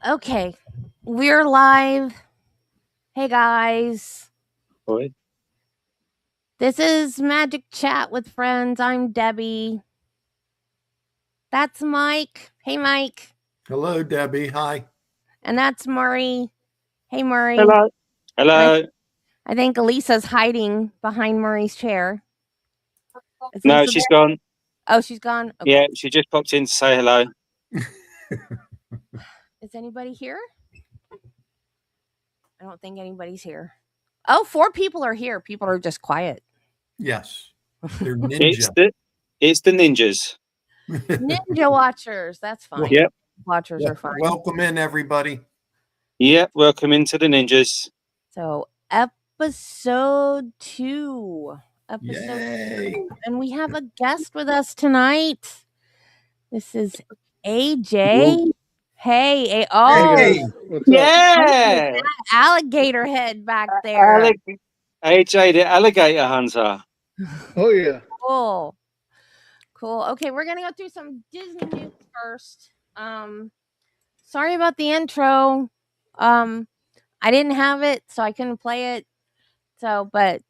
Okay, we're live. Hey guys, Boy. this is MAJic Chat with friends. I'm Debbie. That's Mike. Hey Mike. Hello, Debbie. Hi. And that's Murray. Hey Murray. Hello. And Hello. I think Elisa's hiding behind Murray's chair. Is No, Lisa she's there? gone. Oh, she's gone. Okay. Yeah, she just popped in to say hello. Is anybody here? I don't think anybody's here. Oh, 4 people are here. People are just quiet. Yes. They're ninja. It's the ninjas. Ninja watchers. That's fine. Yep. Watchers are fine. Welcome in, everybody. Yep. Welcome into the ninjas. So episode 2. Yay. And we have a guest with us tonight. This is AJ. Hey, Hey. Yeah. alligator head back there. AJ, the alligator hunter. Oh yeah. Cool. Okay, we're gonna go through some Disney news first. Sorry about the intro. I didn't have it, so I couldn't play it. But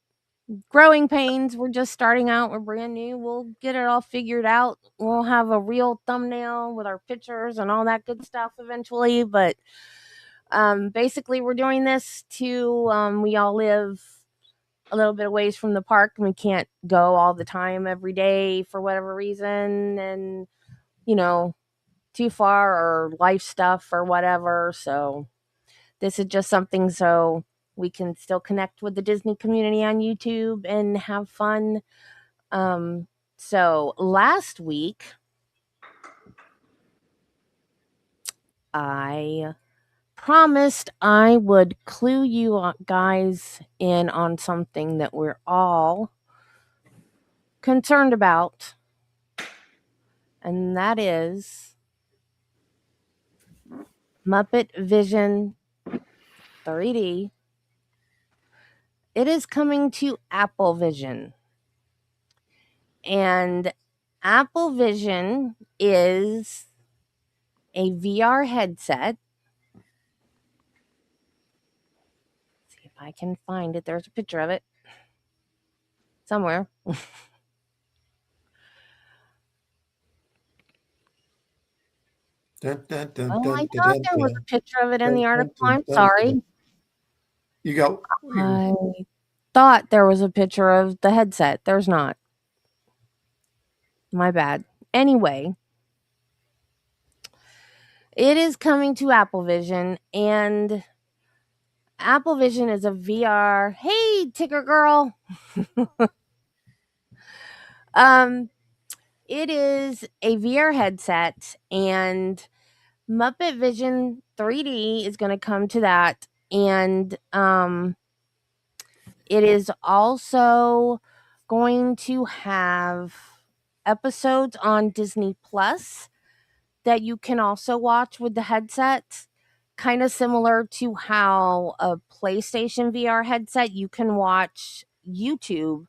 growing pains. We're just starting out. We're brand new. We'll get it all figured out. We'll have a real thumbnail with our pictures and all that good stuff eventually. But basically, we're doing this to we all live a little bit away from the park, and we can't go all the time every day for whatever reason, and too far or life stuff or whatever. So this is just something so we can still connect with the Disney community on YouTube and have fun. So last week, I promised I would clue you guys in on something that we're all concerned about, and that is Muppet Vision 3D. It is coming to Apple Vision. And Apple Vision is a VR headset. Let's see if I can find it. There's a picture of it somewhere. I thought there was a picture of it in the article. I'm sorry. You go. I thought there was a picture of the headset. There's not. My bad. Anyway, it is coming to Apple Vision, and Apple Vision is a VR. Hey, Ticker Girl. It is a VR headset, and Muppet Vision 3D is going to come to that, and it is also going to have episodes on Disney Plus that you can also watch with the headset, kind of similar to how a PlayStation VR headset, you can watch YouTube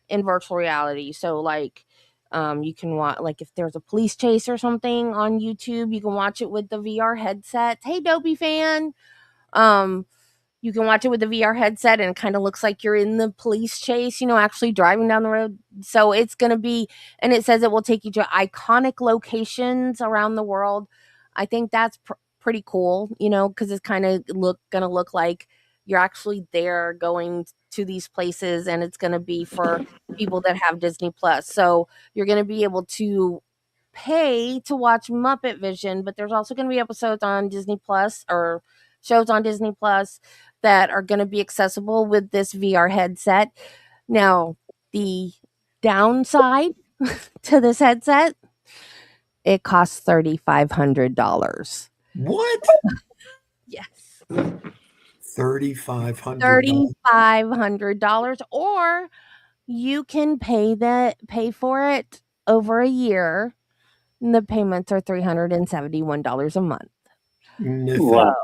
in virtual reality. So you can watch, like, if there's a police chase or something on YouTube, you can watch it with the VR headset. Hey, Dopey fan. You can watch it with the VR headset, and it kind of looks like you're in the police chase, actually driving down the road. So it's going to be, and it says it will take you to iconic locations around the world. I think that's pretty cool, because it's kind of going to look like you're actually there going to these places, and it's going to be for people that have Disney Plus. So you're going to be able to pay to watch Muppet Vision, but there's also going to be episodes on Disney Plus, or shows on Disney Plus, that are going to be accessible with this VR headset. Now, the downside to this headset, it costs $3,500. What? Yes. $3,500. Or you can pay for it over a year. And the payments are $371 a month. Wow.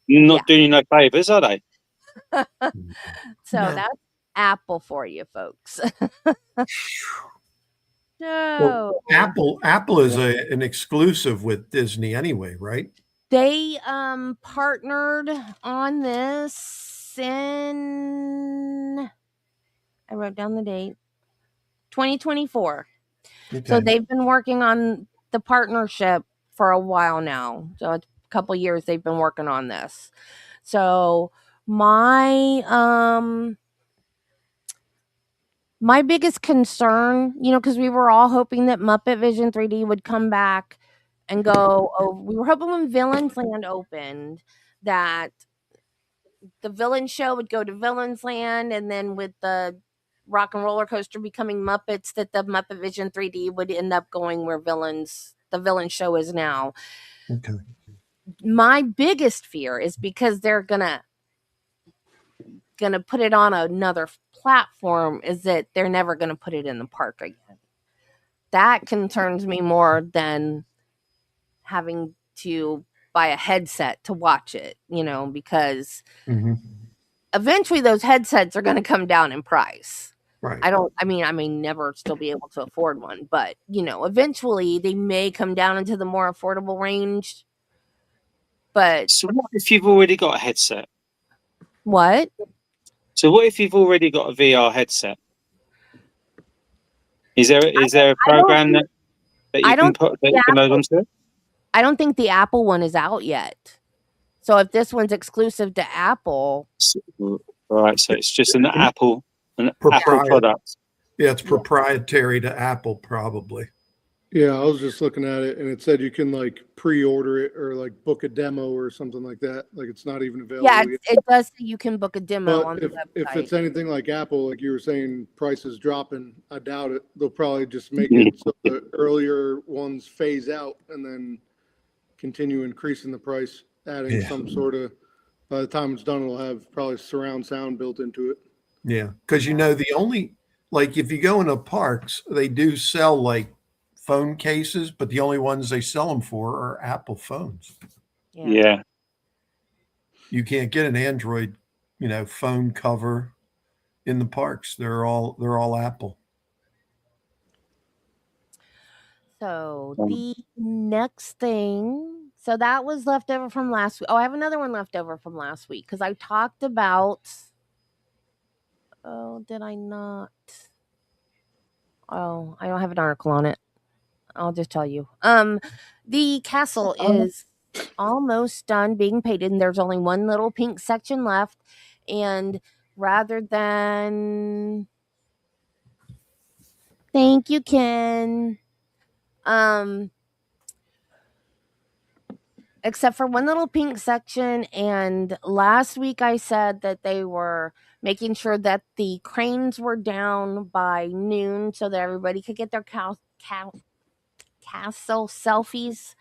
Not doing you no favors, are they? So that's Apple for you, folks. No. Well, Apple is an exclusive with Disney anyway, right? They partnered on this in, I wrote down the date, 2024. So Okay. they've been working on the partnership for a while now. So it's a couple years they've been working on this. So my biggest concern, because we were all hoping that Muppet Vision 3D would come back and go. Oh, we were hoping when Villains Land opened that the villain show would go to Villains Land, and then with the Rock and Roller Coaster becoming Muppets, that the Muppet Vision 3D would end up going where the villain show is now. Okay. My biggest fear is because they're gonna put it on another platform, is that they're never gonna put it in the park again. That concerns me more than having to buy a headset to watch it, because eventually those headsets are going to come down in price. Right. I may never still be able to afford one, but eventually they may come down into the more affordable range. But So what if you've already got a headset? what? So what if you've already got a VR headset? Is there a program that you can put that you can load onto it? I don't think the Apple one is out yet. So if this one's exclusive to Apple, Right, so it's just an Apple product. Yeah, it's proprietary to Apple, probably. Yeah, I was just looking at it, and it said you can like pre-order it or like book a demo or something like that. Like it's not even available. Yeah, yet. it does say you can book a demo But on the website. If it's anything like Apple, like you were saying, prices dropping, I doubt it. They'll probably just make it so the earlier ones phase out and then continue increasing the price, adding some sort of. By the time it's done, it'll have probably surround sound built into it. Yeah, because the only, like, if you go into parks, they do sell like phone cases, but the only ones they sell them for are Apple phones. Yeah. You can't get an Android, phone cover in the parks. They're all Apple. So the next thing, so that was left over from last week. Oh, I have another one left over from last week because I talked about. Oh, did I not? Oh, I don't have an article on it. I'll just tell you. The castle is almost done being painted, and there's only one little pink section left. And rather than, thank you, Ken. Except for one little pink section, and last week I said that they were making sure that the cranes were down by noon so that everybody could get their castle selfies.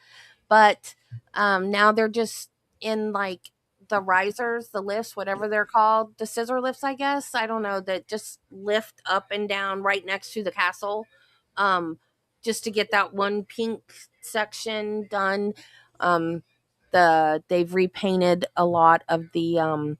But now they're just in like the risers, the lifts, whatever they're called, the scissor lifts, I guess. I don't know, that just lift up and down right next to the castle, just to get that one pink section done. They've repainted a lot of the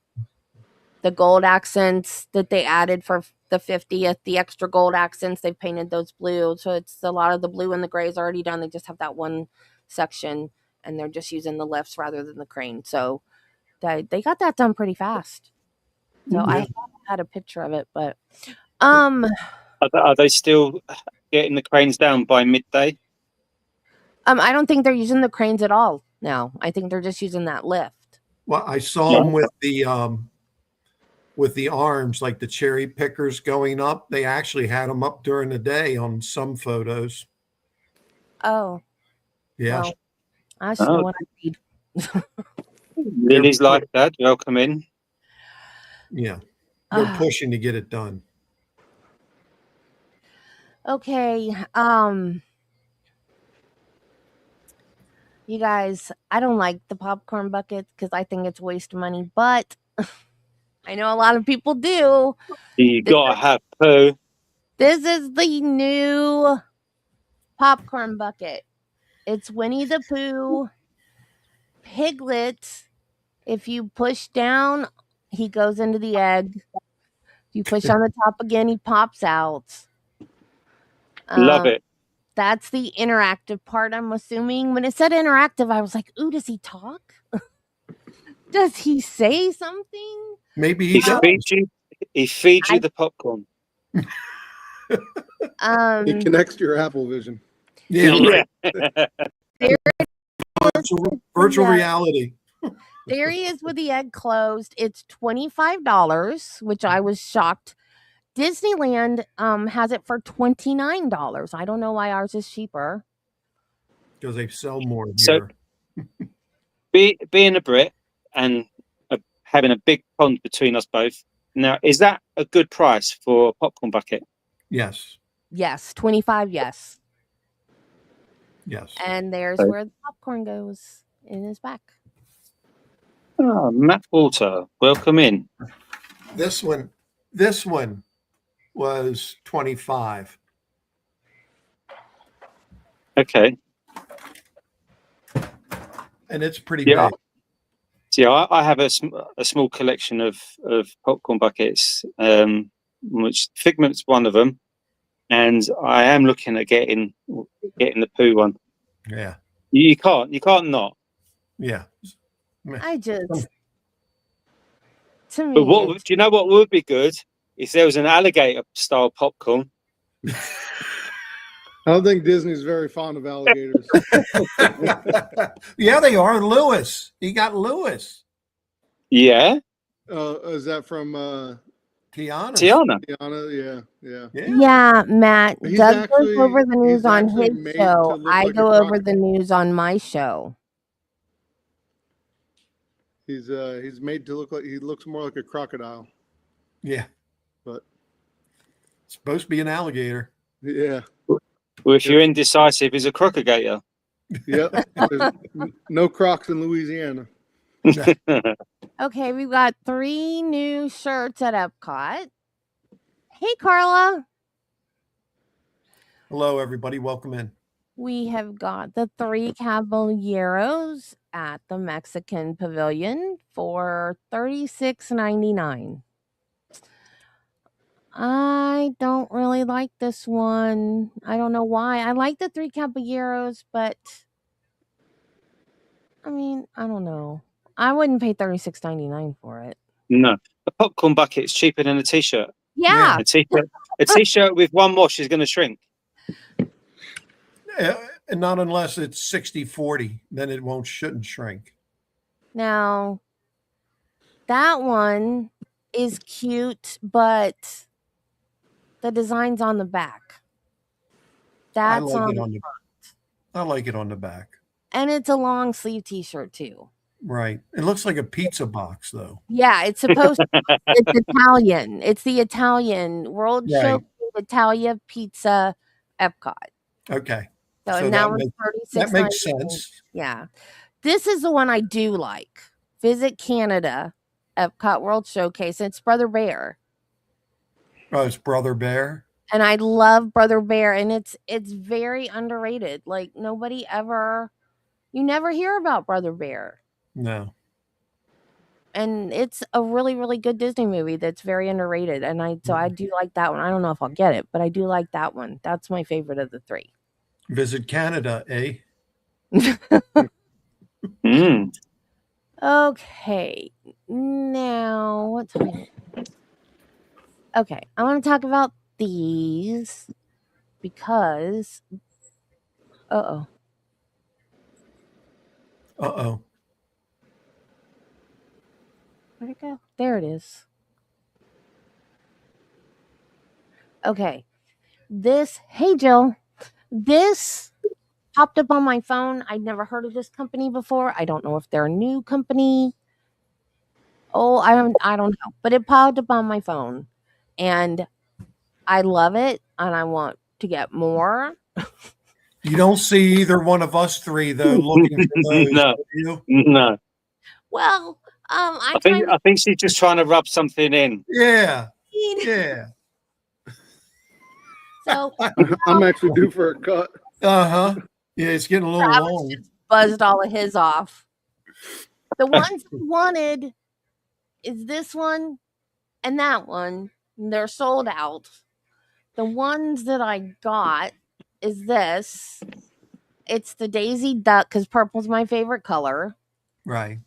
gold accents that they added for the 50th, the extra gold accents. They've painted those blue, so it's a lot of the blue and the gray is already done. They just have that one section, and they're just using the lifts rather than the crane. So they got that done pretty fast. So I had a picture of it, but are they still getting the cranes down by midday? I don't think they're using the cranes at all now. I think they're just using that lift. Well, I saw them with the arms, like the cherry pickers going up. They actually had them up during the day on some photos. Oh, yeah. Well, I should know what I read. Lily's like that. Welcome in. Yeah, they're pushing to get it done. Okay, you guys, I don't like the popcorn bucket because I think it's waste of money, but I know a lot of people do. You gotta have poo. This is the new popcorn bucket. It's Winnie the Pooh, Piglet. If you push down, he goes into the egg. If you push on the top again, he pops out. Love it. That's the interactive part, I'm assuming. When it said interactive, I was like, ooh, does he talk? Does he say something? Maybe He he does. feeds you I- the popcorn. It connects to your Apple Vision. Yeah, right. There Virtual Yeah. reality. There he is with the egg closed. It's $25, which I was shocked. Disneyland has it for $29. I don't know why ours is cheaper. Because they sell more So- here. Being a Brit and having a big pond between us both. Now, is that a good price for a popcorn bucket? Yes. Yes, 25, yes. Yes. And there's Okay. where the popcorn goes in his back. Oh, Matt Walter, welcome in. This one was 25. Okay. And it's pretty Yeah. big. Yeah, I have a small collection of popcorn buckets, which Figment's one of them, and I am looking at getting the poo one. Yeah. You can't not. Yeah. I just, to me, But what it's- do you know? What would be good if there was an alligator style popcorn? I don't think Disney's very fond of alligators. Yeah, they are. Lewis. He got Lewis. Yeah, Is that from Tiana. Tiana. Tiana? Yeah. yeah, Matt. He's Doug actually- goes over the news he's on actually his made to show. look I like a go over croc. the news on my show. He's made to look like he looks more like a crocodile. Yeah. But It's supposed to be an alligator. yeah. Well, if you're indecisive, is a crocagator. Yep. There's no Crocs in Louisiana. Okay, we've got 3 new shirts at Epcot. Hey, Carla. Hello, everybody. Welcome in. We have got the 3 Caballeros at the Mexican Pavilion for $36.99. I don't really like this one. I don't know why. I like the 3 Caballeros, but I mean, I don't know. I wouldn't pay $36.99 for it. No, a popcorn bucket's cheaper than a t-shirt. Yeah. A t-shirt with one wash is going to shrink. And not unless it's 60-40, then it shouldn't shrink. Now, that one is cute, but the design's on the back. I That's like on it the on the I like it on the back. and it's a long sleeve t-shirt too. Right. It looks like a pizza box though. Yeah, it's supposed to it's Italian. It's the Italian World Right. Showcase Italia Pizza Epcot. Okay. So, So and that that was That makes $36.99. sense. Yeah. This is the one I do like. Visit Canada Epcot World Showcase. It's Brother Bear. Oh, it's Brother Bear. And I love Brother Bear, and it's very underrated. Like you never hear about Brother Bear. No. And it's a really, really good Disney movie that's very underrated. And I do like that one. I don't know if I'll get it, but I do like that one. That's my favorite of the 3. Visit Canada, eh? Mm. Okay. Now, what time? Okay, I want to talk about these because Uh-oh. where'd it go? There it is. Okay. Hey Jill, this popped up on my phone. I'd never heard of this company before. I don't know if they're a new company. Oh, I don't know, but it popped up on my phone and I love it and I want to get more. You don't see either one of us 3 though looking for those. No. Do you? No, Well, I I think she's just trying to rub something in. Yeah. need Yeah. so I'm actually due for a cut. Uh-huh. Yeah, it's getting a little Travis long. just buzzed all of his off. The ones I wanted is this one and that one. They're sold out. The ones that I got is this. It's the Daisy Duck because purple's my favorite color. Right.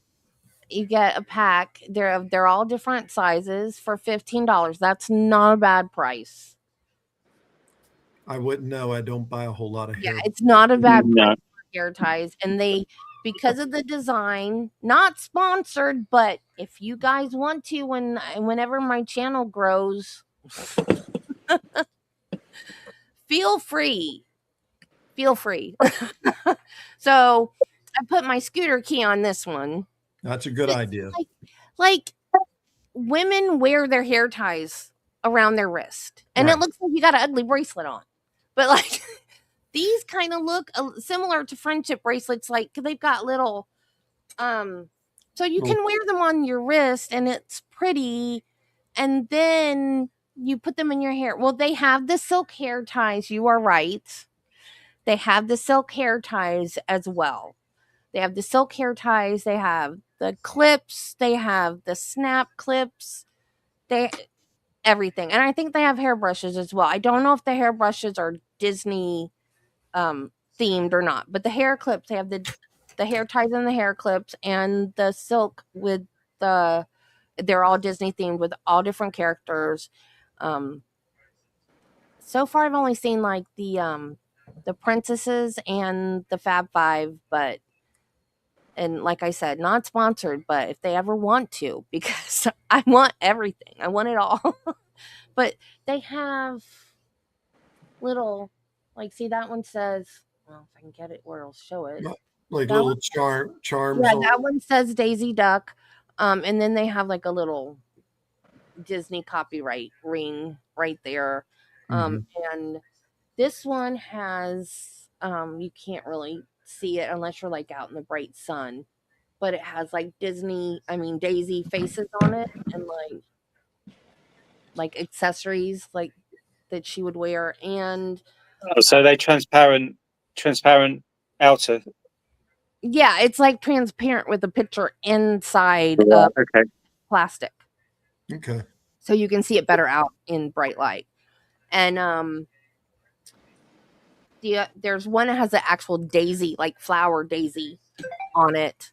You get a pack. They're all different sizes for $15. That's not a bad price. I wouldn't know. I don't buy a whole lot of Yeah, hair. it's not a bad price No. for hair ties, and they because of the design, not sponsored, but if you guys want to, whenever my channel grows, feel free. Feel free. So I put my scooter key on this one. That's a good idea. Like women wear their hair ties around their wrist, and Right. it looks like you got an ugly bracelet on. But like these kind of look similar to friendship bracelets. Like they've got little, so you can wear them on your wrist, and it's pretty. And then you put them in your hair. Well, they have the silk hair ties. You are right. They have the silk hair ties as well. They have the silk hair ties. They have the clips. They have the snap clips. They everything. And I think they have hairbrushes as well. I don't know if the hairbrushes are Disney themed or not, but the hair clips, they have the hair ties and the hair clips and the silk with they're all Disney themed with all different characters. So far I've only seen like the princesses and the Fab Five, but and like I said, not sponsored, but if they ever want to, because I want everything. I want it all. But they have little, like, see, that one says, well, if I can get it where it'll show it. Like That little charms. Yeah, on that one says Daisy Duck. And then they have like a little Disney copyright ring right there. And this one has, you can't really see it unless you're like out in the bright sun, but it has like Daisy faces on it and like accessories like that she would wear. And Oh, so they transparent outer. yeah, it's like transparent with a picture inside Right, of okay. plastic. Okay. So you can see it better out in bright light. And there's one that has the actual daisy, like flower daisy on it.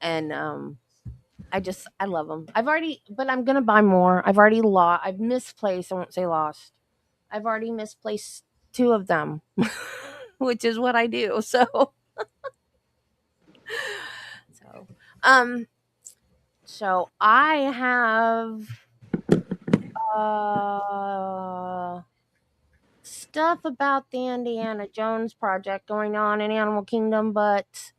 And I love them. But I'm gonna buy more. I've misplaced. I won't say lost. I've already misplaced 2 of them, which is what I do. So, um, so I have stuff about the Indiana Jones project going on in Animal Kingdom, but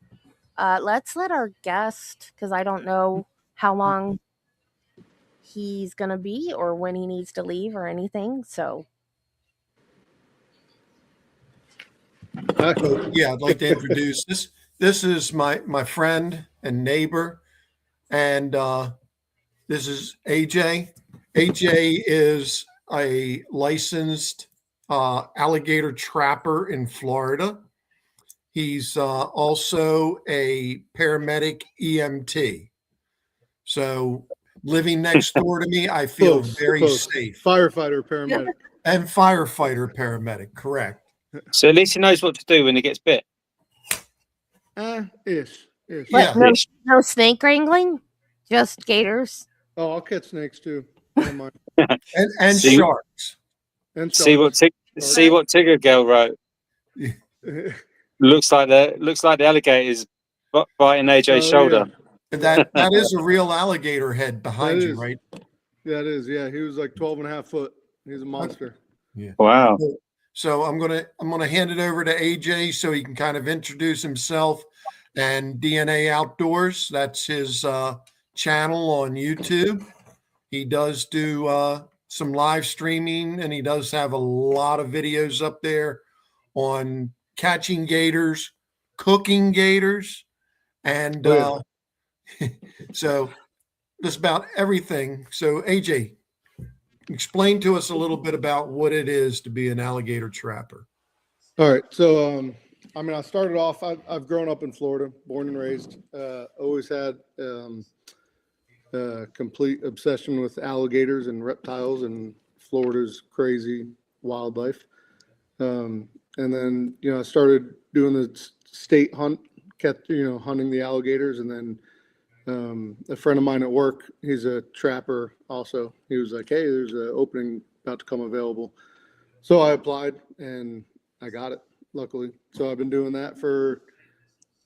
let's let our guest, because I don't know how long he's going to be or when he needs to leave or anything. So, Yeah, I'd like to introduce this. This is my friend and neighbor, and this is AJ. AJ is a licensed alligator trapper in Florida. He's also a paramedic EMT. So living next door to me, I feel very safe. Firefighter, paramedic. And firefighter, paramedic, correct. So at least he knows what to do when he gets bit. Ish. Yeah. no snake wrangling, just gators. Oh, I'll catch snakes too. Don't mind. And See- sharks. And See what Tigger Girl wrote. Looks like the alligator's biting AJ's shoulder. Yeah. That is a real alligator head behind That you, is. right? Yeah, it is. Yeah, he was like 12 and a half foot. He's a monster. Yeah. Wow. So I'm gonna hand it over to AJ so he can kind of introduce himself and DNA Outdoors. That's his channel on YouTube. He does do some live streaming, and he does have a lot of videos up there on catching gators, cooking gators, and so just about everything. So AJ, explain to us a little bit about what it is to be an alligator trapper. All right. So, I started off, I've grown up in Florida, born and raised, always had complete obsession with alligators and reptiles and Florida's crazy wildlife. And then, I started doing the state hunt, kept, hunting the alligators. And then a friend of mine at work, he's a trapper also. He was like, hey, there's an opening about to come available. So I applied and I got it, luckily. So I've been doing that for,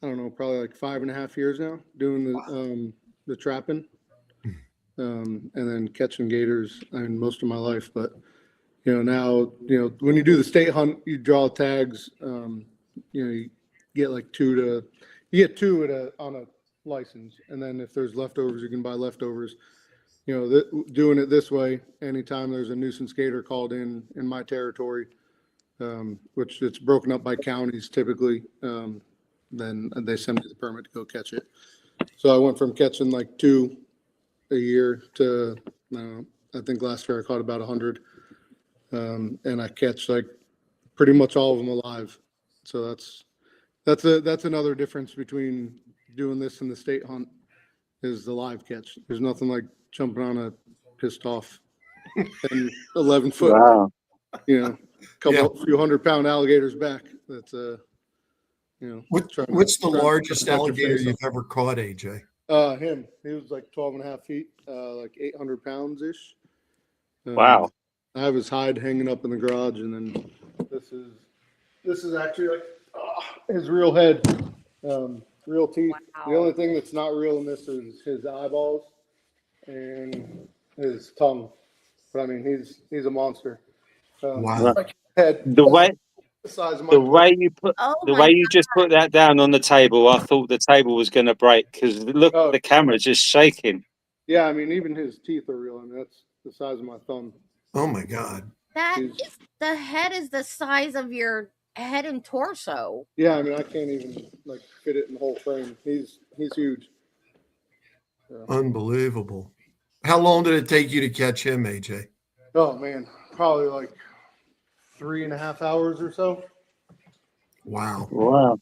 I don't know, probably like 5.5 years now, doing the trapping, and then catching gators, most of my life. But, now, when you do the state hunt, you draw tags, you get like you get two on a license. And then if there's leftovers, you can buy leftovers. Doing it this way, anytime there's a nuisance gator called in my territory, which it's broken up by counties typically, then they send me the permit to go catch it. So I went from catching like 2 a year to, I think last year I caught about 100. And I catch like pretty much all of them alive. So that's another difference between doing this and the state hunt is the live catch. There's nothing like jumping on a pissed off and 11-foot, Wow. few 100-pound alligators back. That's What's the largest protect your alligator face you've ever caught, AJ? Him. He was like 12.5 feet, like 800 pounds ish. Wow. I have his hide hanging up in the garage, and then this is actually like his real head, real teeth. Wow. The only thing that's not real in this is his eyeballs and his tongue. But I mean, he's a monster. Wow. Like head The way the size of my the way you put Oh the my way you just put that down on the table, I thought the table was going to break because look, Oh. the camera's just shaking. Yeah, I mean, even his teeth are real. I mean, that's the size of my thumb. Oh my God. That He's- is, the head is the size of your head and torso. Yeah, I mean, I can't even like fit it in the whole frame. He's huge. Unbelievable. How long did it take you to catch him, AJ? Oh man, probably like 3.5 hours or so. Wow. Wow.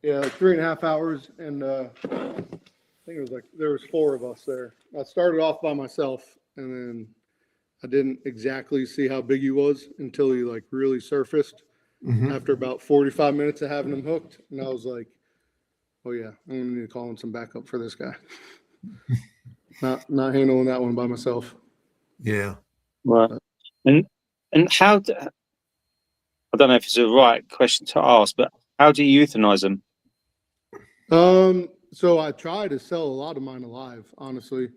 Yeah, like 3.5 hours, and I think it was like there was 4 of us there. I started off by myself, and then I didn't exactly see how big he was until he like really surfaced Mhm. after about 45 minutes of having him hooked, and I was like, "Oh yeah, I'm gonna need to call in some backup for this guy." Not handling that one by myself. Yeah. Right. And how I don't know if it's the right question to ask, but how do you euthanize them? So I try to sell a lot of mine alive, honestly.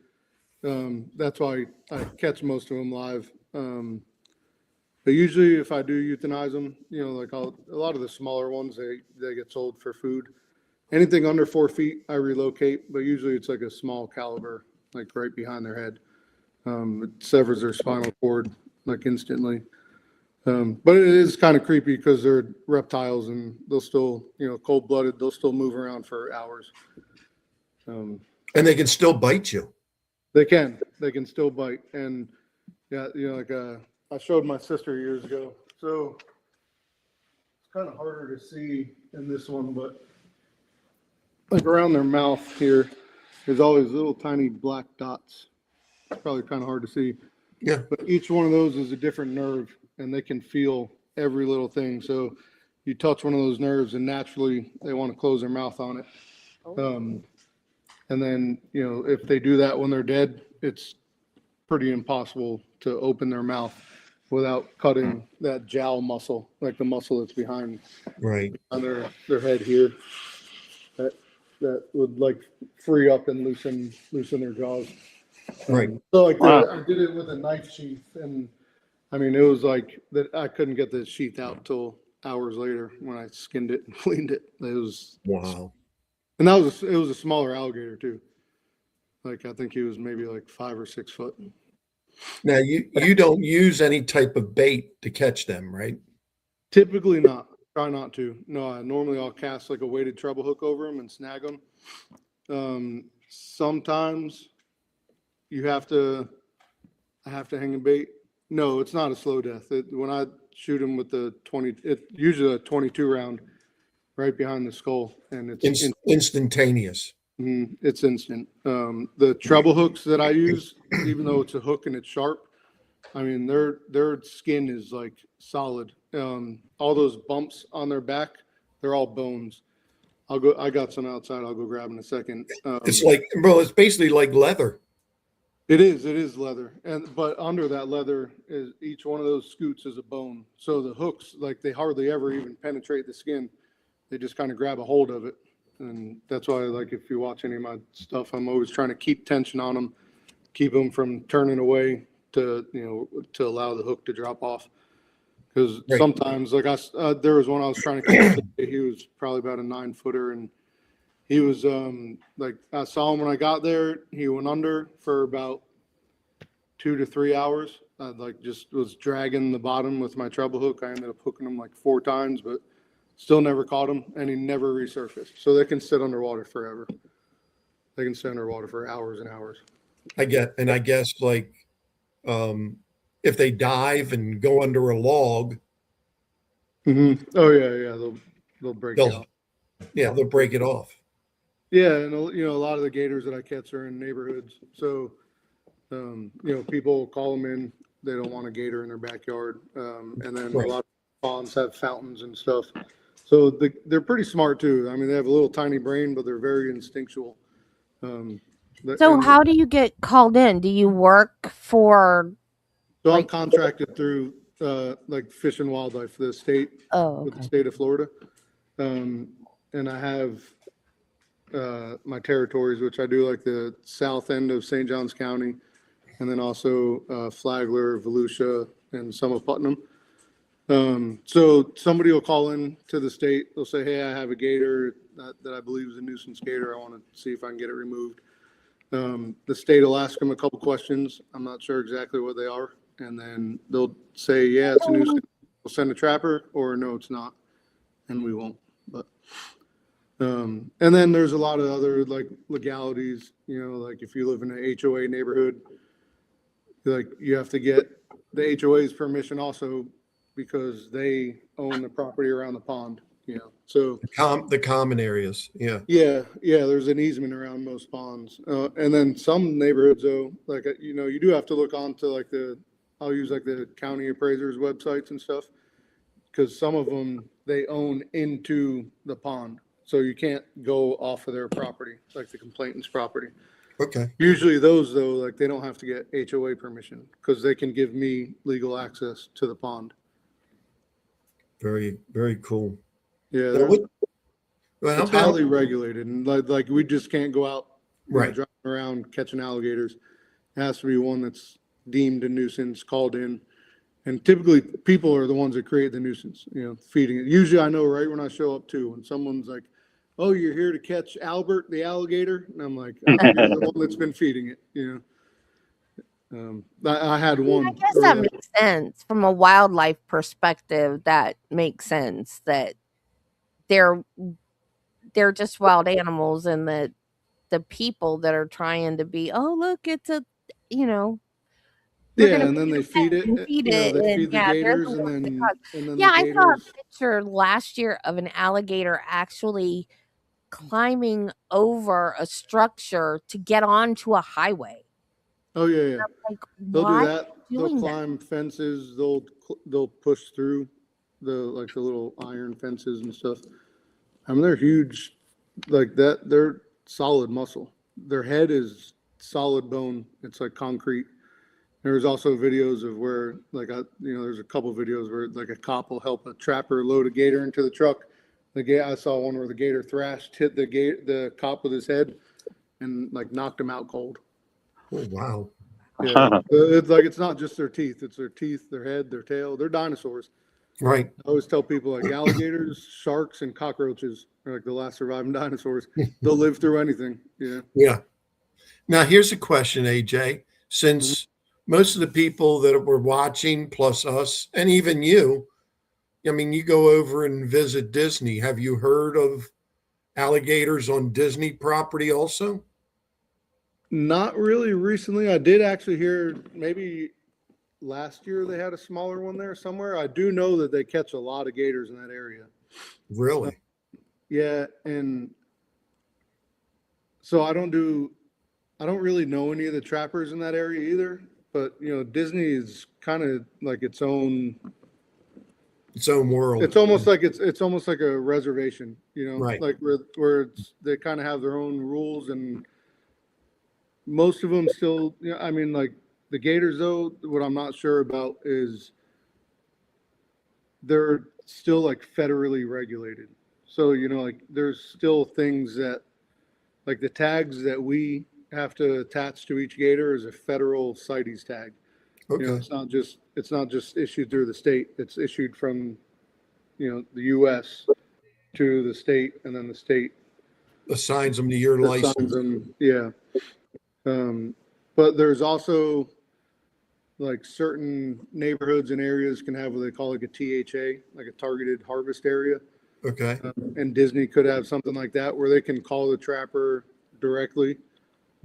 That's why I catch most of them live. But usually if I do euthanize them, like a lot of the smaller ones, they get sold for food. Anything under 4 feet, I relocate, but usually it's like a small caliber, like right behind their head. It severs their spinal cord like instantly. But it is kind of creepy because they're reptiles and they'll still, cold-blooded, they'll still move around for hours. And they can still bite you. They can still bite. And yeah, like I showed my sister years ago. So it's kind of harder to see in this one, but like around their mouth here, there's always little tiny black dots. It's probably kind of hard to see. Yeah. But each one of those is a different nerve, and they can feel every little thing. So you touch one of those nerves, and naturally they want to close their mouth on it. And then, if they do that when they're dead, it's pretty impossible to open their mouth without cutting that jowl muscle, like the muscle that's behind Right. on their head here. That would like free up and loosen their jaws. Right. So like Wow. I did it with a knife sheath, and I mean it was like that. I couldn't get the sheath out till hours later when I skinned it and cleaned it. It was Wow. And it was a smaller alligator too. Like I think he was maybe like 5 or 6 foot. Now you don't use any type of bait to catch them, right? Typically not. Try not to. No, normally I'll cast like a weighted treble hook over them and snag them. Sometimes I have to hang a bait. No, it's not a slow death. When I shoot them with the 20, it's usually a 22 round right behind the skull, and it's Instantaneous. It's instant. The treble hooks that I use, even though it's a hook and it's sharp, I mean, their skin is like solid. All those bumps on their back, they're all bones. I got some outside. I'll go grab in a second. It's like, bro, it's basically like leather. It is leather, but under that leather is each one of those scoots is a bone. So the hooks, like they hardly ever even penetrate the skin. They just kind of grab a hold of it, and that's why, like, if you watch any of my stuff, I'm always trying to keep tension on them, keep them from turning away to allow the hook to drop off. Because Right. sometimes, like there was one I was trying to catch today. He was probably about a 9-footer, and he was like, I saw him when I got there. He went under for about 2 to 3 hours. I like just was dragging the bottom with my treble hook. I ended up hooking him like 4 times, but still never caught him, and he never resurfaced. So they can sit underwater forever. They can sit underwater for hours and hours. I guess like if they dive and go under a log, Oh yeah, they'll break it off. Yeah, they'll break it off. Yeah, and a lot of the gators that I catch are in neighborhoods. So people call them in. They don't want a gator in their backyard, and then Right. a lot of ponds have fountains and stuff. So they're pretty smart too. I mean, they have a little tiny brain, but they're very instinctual. So how do you get called in? Do you work for? So I'm like- contracted through like Fish and Wildlife, the state, Oh, with the okay. state of Florida, and I have my territories, which I do like the south end of St. Johns County, and then also Flagler, Volusia, and some of Putnam. So somebody will call in to the state. They'll say, "Hey, I have a gator that I believe is a nuisance gator. I want to see if I can get it removed." The state will ask them a couple questions. I'm not sure exactly what they are, and then they'll say, "Yeah, it's a nuisance." We'll send a trapper, or "No, it's not," and we won't. But and then there's a lot of other like legalities. Like if you live in an HOA neighborhood, like you have to get the HOA's permission also, because they own the property around the pond. So The common areas. Yeah. yeah, there's an easement around most ponds. And then some neighborhoods though, like, you do have to look onto like I'll use like the county appraisers websites and stuff, because some of them, they own into the pond. So you can't go off of their property, like the complainant's property. Okay. Usually those though, like they don't have to get HOA permission, because they can give me legal access to the pond. Very, very cool. Yeah, Well, it's highly regulated, and like we just can't go out Right. driving around catching alligators. It has to be one that's deemed a nuisance, called in, and typically people are the ones that create the nuisance. Feeding it. Usually, I know right when I show up too, when someone's like, "Oh, you're here to catch Albert the alligator," and I'm like, "You're the one that's been feeding it." I had one. I guess that makes sense from a wildlife perspective. That makes sense that they're just wild animals, and that the people that are trying to be, oh look, it's a, we're gonna and then they feed it. feed They it, and feed the yeah, they're gators, the and ones that then cause. the Yeah, I saw a gators. picture last year of an alligator actually climbing over a structure to get onto a highway. Oh yeah. Like, They'll why do that. They'll doing that? climb fences. They'll push through the little iron fences and stuff. I mean, they're huge, like that. They're solid muscle. Their head is solid bone. It's like concrete. There's also videos of where, like, there's a couple videos where like a cop will help a trapper load a gator into the truck. I saw one where the gator hit the cop with his head, and like knocked him out cold. Oh, wow. Yeah, it's not just their teeth; it's their teeth, their head, their tail. They're dinosaurs. Right. I always tell people like alligators, sharks, and cockroaches are like the last surviving dinosaurs. They'll live through anything. Yeah. Yeah. Now, here's a question, AJ. Since most of the people that were watching, plus us, and even you, I mean, you go over and visit Disney. Have you heard of alligators on Disney property also? Not really recently. I did actually hear maybe last year they had a smaller one there somewhere. I do know that they catch a lot of gators in that area. Really? Yeah, and so I don't really know any of the trappers in that area either. but Disney is kind of like its own world. It's almost like it's almost like a reservation, Right. like where they kind of have their own rules, and most of them still, I mean, like the Gators though, what I'm not sure about is they're still like federally regulated. So, like there's still things that like the tags that we have to attach to each gator is a federal CITES tag. Okay. It's not just issued through the state. It's issued from, the US to the state, and then the state Assigns them to your assigns license. them. Yeah. But there's also like certain neighborhoods and areas can have what they call like a THA, like a targeted harvest area. Okay. And Disney could have something like that where they can call the trapper directly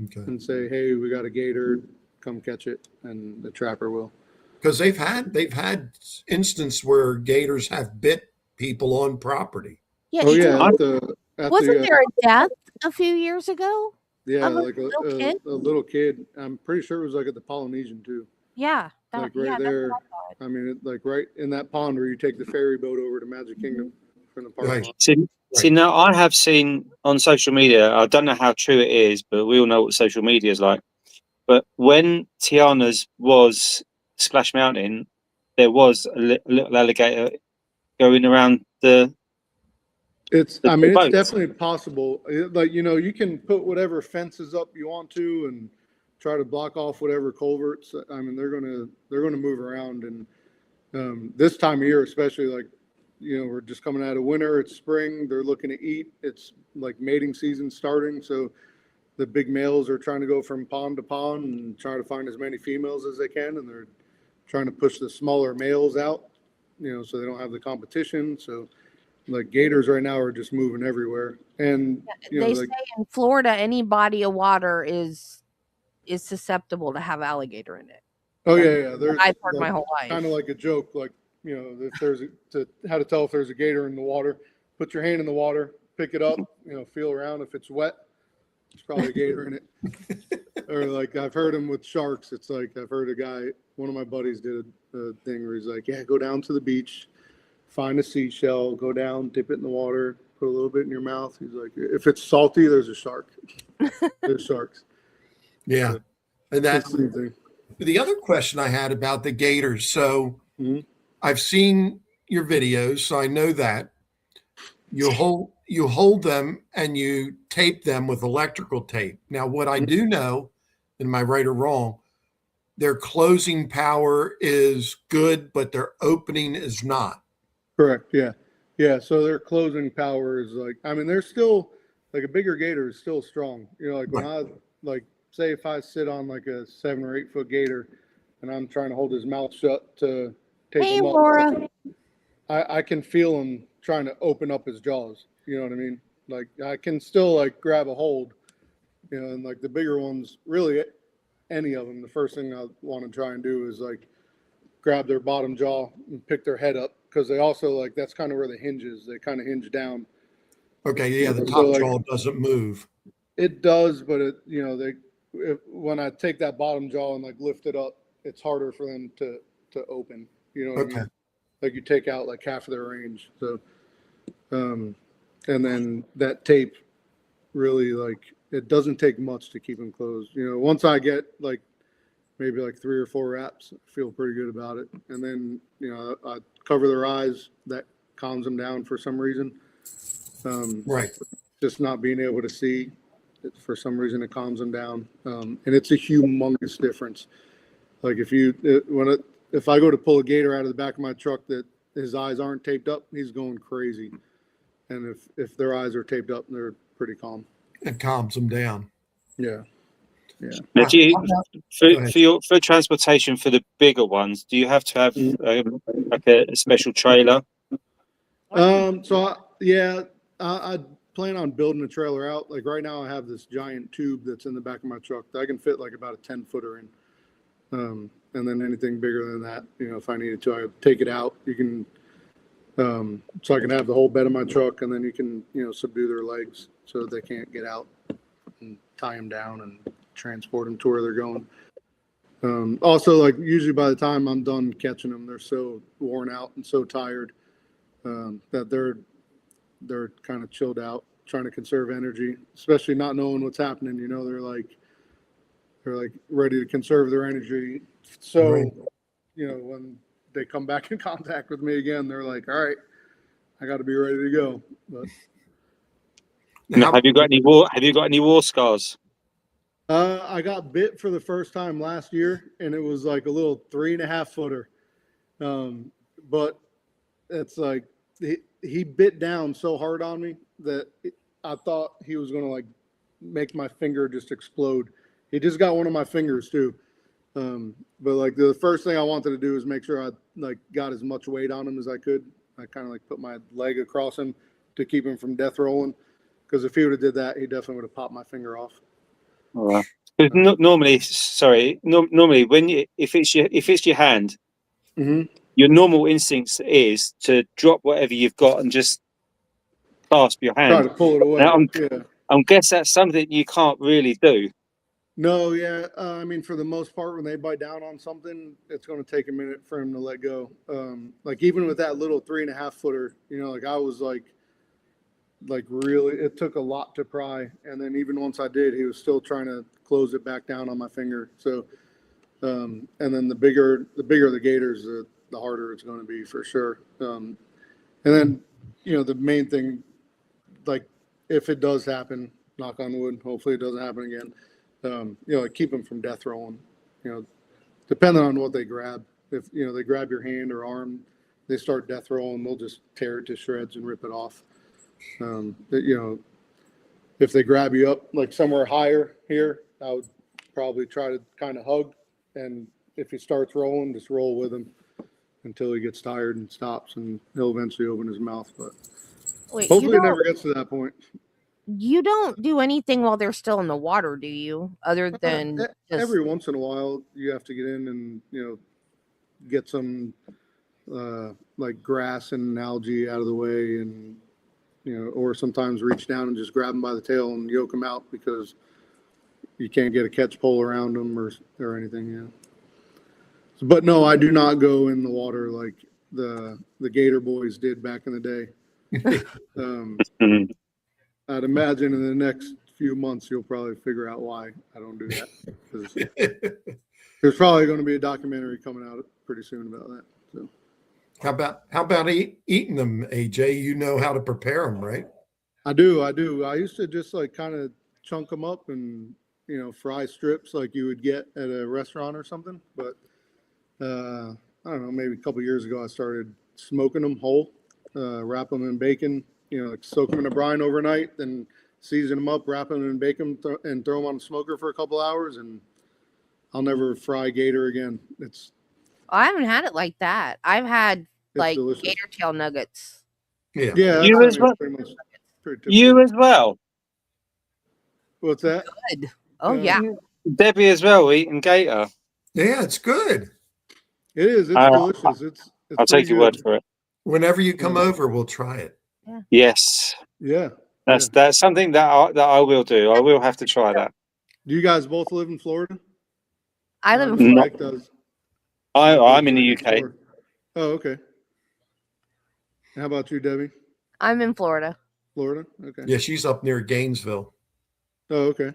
Okay. and say, "Hey, we got a gator, come catch it," and the trapper will. Because they've had instances where gators have bit people on property. Yeah. Oh yeah, Wasn't there a death a few years ago? Yeah, of a like little kid? a little kid. I'm pretty sure it was like at the Polynesian too. Yeah. Like right yeah, there. that's what I thought. I mean, like right in that pond where you take the ferry boat over to Magic Kingdom from the parking Right. lot. See, now I have seen on social media, I don't know how true it is, but we all know what social media is like. But when Tiana's was Splash Mountain, there was a little alligator going around the It's boats. definitely possible. Like, you can put whatever fences up you want to and try to block off whatever culverts. I mean, they're gonna move around, and this time of year, especially, like, we're just coming out of winter. It's spring. They're looking to eat. It's like mating season starting, so the big males are trying to go from pond to pond and try to find as many females as they can, and they're trying to push the smaller males out, so they don't have the competition. So, like, gators right now are just moving everywhere, and They say in Florida, any body of water is susceptible to have alligator in it. oh yeah, there's I've heard my whole life. kind of like a joke, like, if there's how to tell if there's a gator in the water. Put your hand in the water, pick it up, feel around. If it's wet, it's probably a gator in it. Or like I've heard them with sharks. It's like I've heard a guy, one of my buddies did a thing where he's like, yeah, go down to the beach, find a seashell, go down, dip it in the water, put a little bit in your mouth. He's like, if it's salty, there's a shark. There's sharks. Yeah. And That's the same thing. the other question I had about the gators. So Mhm. I've seen your videos, so I know that you hold them and you tape them with electrical tape. Now, what I do know, am I right or wrong, their closing power is good, but their opening is not. Correct. Yeah. Yeah. So their closing power is like, they're still like a bigger gator is still strong. Like when I, like, say if I sit on like a 7 or 8 foot gator and I'm trying to hold his mouth shut to take Hey, him up, Laura. I can feel him trying to open up his jaws. You know what I mean? Like I can still like grab a hold, and like the bigger ones, really any of them, the first thing I want to try and do is like grab their bottom jaw and pick their head up, because they also, like, that's kind of where the hinges, they kind of hinge down. Okay, yeah, the So, top like, jaw doesn't move. It does, but when I take that bottom jaw and like lift it up, it's harder for them to open. You know what I mean? Like you take out like half of their range. So, and then that tape really, like, it doesn't take much to keep them closed. Once I get like maybe like 3 or 4 wraps, I feel pretty good about it. And then, I cover their eyes. That calms them down for some reason. Right. Just not being able to see, for some reason, it calms them down. And it's a humongous difference. Like if I go to pull a gator out of the back of my truck that his eyes aren't taped up, he's going crazy. And if their eyes are taped up, they're pretty calm. It calms them down. Yeah. Yeah. Now, do you, for transportation for the bigger ones, do you have to have like a special trailer? So I plan on building a trailer out. Like right now I have this giant tube that's in the back of my truck that I can fit like about a 10-footer in. And then anything bigger than that, if I needed to, I would take it out. You can, so I can have the whole bed of my truck, and then you can, subdue their legs so that they can't get out, and tie them down and transport them to where they're going. Also, like usually by the time I'm done catching them, they're so worn out and so tired that they're kind of chilled out, trying to conserve energy, especially not knowing what's happening. You know, they're like ready to conserve their energy. So, Right. you know, when they come back in contact with me again, they're like, all right, I got to be ready to go. But How- Have you got any war? Have you got any war scars? I got bit for the first time last year, and it was like a little 3.5 footer. But it's like he bit down so hard on me that I thought he was going to like make my finger just explode. He just got one of my fingers too. But like the first thing I wanted to do is make sure I like got as much weight on him as I could. I kind of like put my leg across him to keep him from death rolling. Because if he would have did that, he definitely would have popped my finger off. Normally, normally when if it's your hand, Mm-hmm. your normal instinct is to drop whatever you've got and just clasp your Try hand. to pull it away. Now, Yeah. I'm guess that's something you can't really do. No, yeah. I mean, for the most part, when they bite down on something, it's going to take a minute for him to let go. Like even with that little 3.5 footer, you know, like I was like really, it took a lot to pry, and then even once I did, he was still trying to close it back down on my finger. So, and then the bigger the gators, the harder it's going to be for sure. And then, you know, the main thing, like if it does happen, knock on wood, hopefully it doesn't happen again. You know, like keep them from death rolling. You know, depending on what they grab. If you know they grab your hand or arm, they start death rolling. They'll just tear it to shreds and rip it off. You know, if they grab you up like somewhere higher here, I would probably try to kind of hug, and if he starts rolling, just roll with him until he gets tired and stops, and he'll eventually open his mouth. But Wait, hopefully, it never gets to that point. you don't do anything while they're still in the water, do you? Other than just Every once in a while, you have to get in and you know get some like grass and algae out of the way, and you know, or sometimes reach down and just grab them by the tail and yoke them out because you can't get a catch pole around them or anything. Yeah. So, but no, I do not go in the water like the Gator boys did back in the day. I'd imagine in the next few months you'll probably figure out why I don't do that. 'Cause there's probably going to be a documentary coming out pretty soon about that. So. How about eating them, AJ? You know how to prepare them, right? I do. I used to just like kind of chunk them up and you know fry strips like you would get at a restaurant or something. But I don't know. Maybe a couple years ago, I started smoking them whole, wrap them in bacon. You know, like soak them in a brine overnight, then season them up, wrap them in bacon, and throw them on the smoker for a couple hours. And I'll never fry gator again. I haven't had it like that. I've had like delicious. gator tail nuggets. Yeah. Yeah, You that's as well. pretty much pretty typical. You as well. What's that? Good. Oh yeah. Debbie as well eating gator. Yeah, it's good. It is. It's Uh, delicious. It's I'll take your word for it. Whenever you come over, we'll try it. Yes, Yeah. that's something that I will do. I will have to try that. Do you guys both live in Florida? I live in No. Florida. Mike does. I'm in the UK. Oh, okay. How about you, Debbie? I'm in Florida. Florida? Okay. Yeah, she's up near Gainesville. Oh, okay.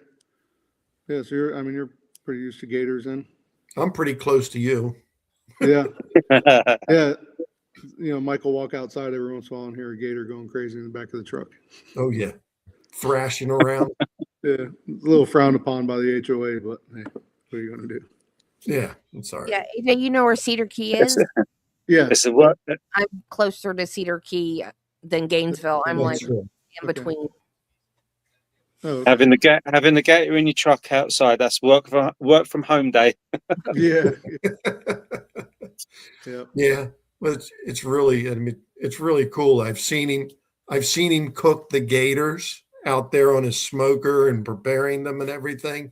Yeah, so you're pretty used to gators then. I'm pretty close to you. Yeah. Yeah. You know, Mike will walk outside every once in a while and hear a gator going crazy in the back of the truck. Oh yeah, thrashing around. Yeah. It's a little frowned upon by the HOA, but hey, what are you gonna do? Yeah, I'm sorry. Yeah, AJ, you know where Cedar Key is? Yeah. It's the work. I'm closer to Cedar Key than Gainesville. I'm like That's true. in between. Oh, okay. Having the gator in your truck outside. That's work from home day. Yeah. Yeah. Yeah, but it's really, I mean, it's really cool. I've seen him cook the gators out there on his smoker and preparing them and everything.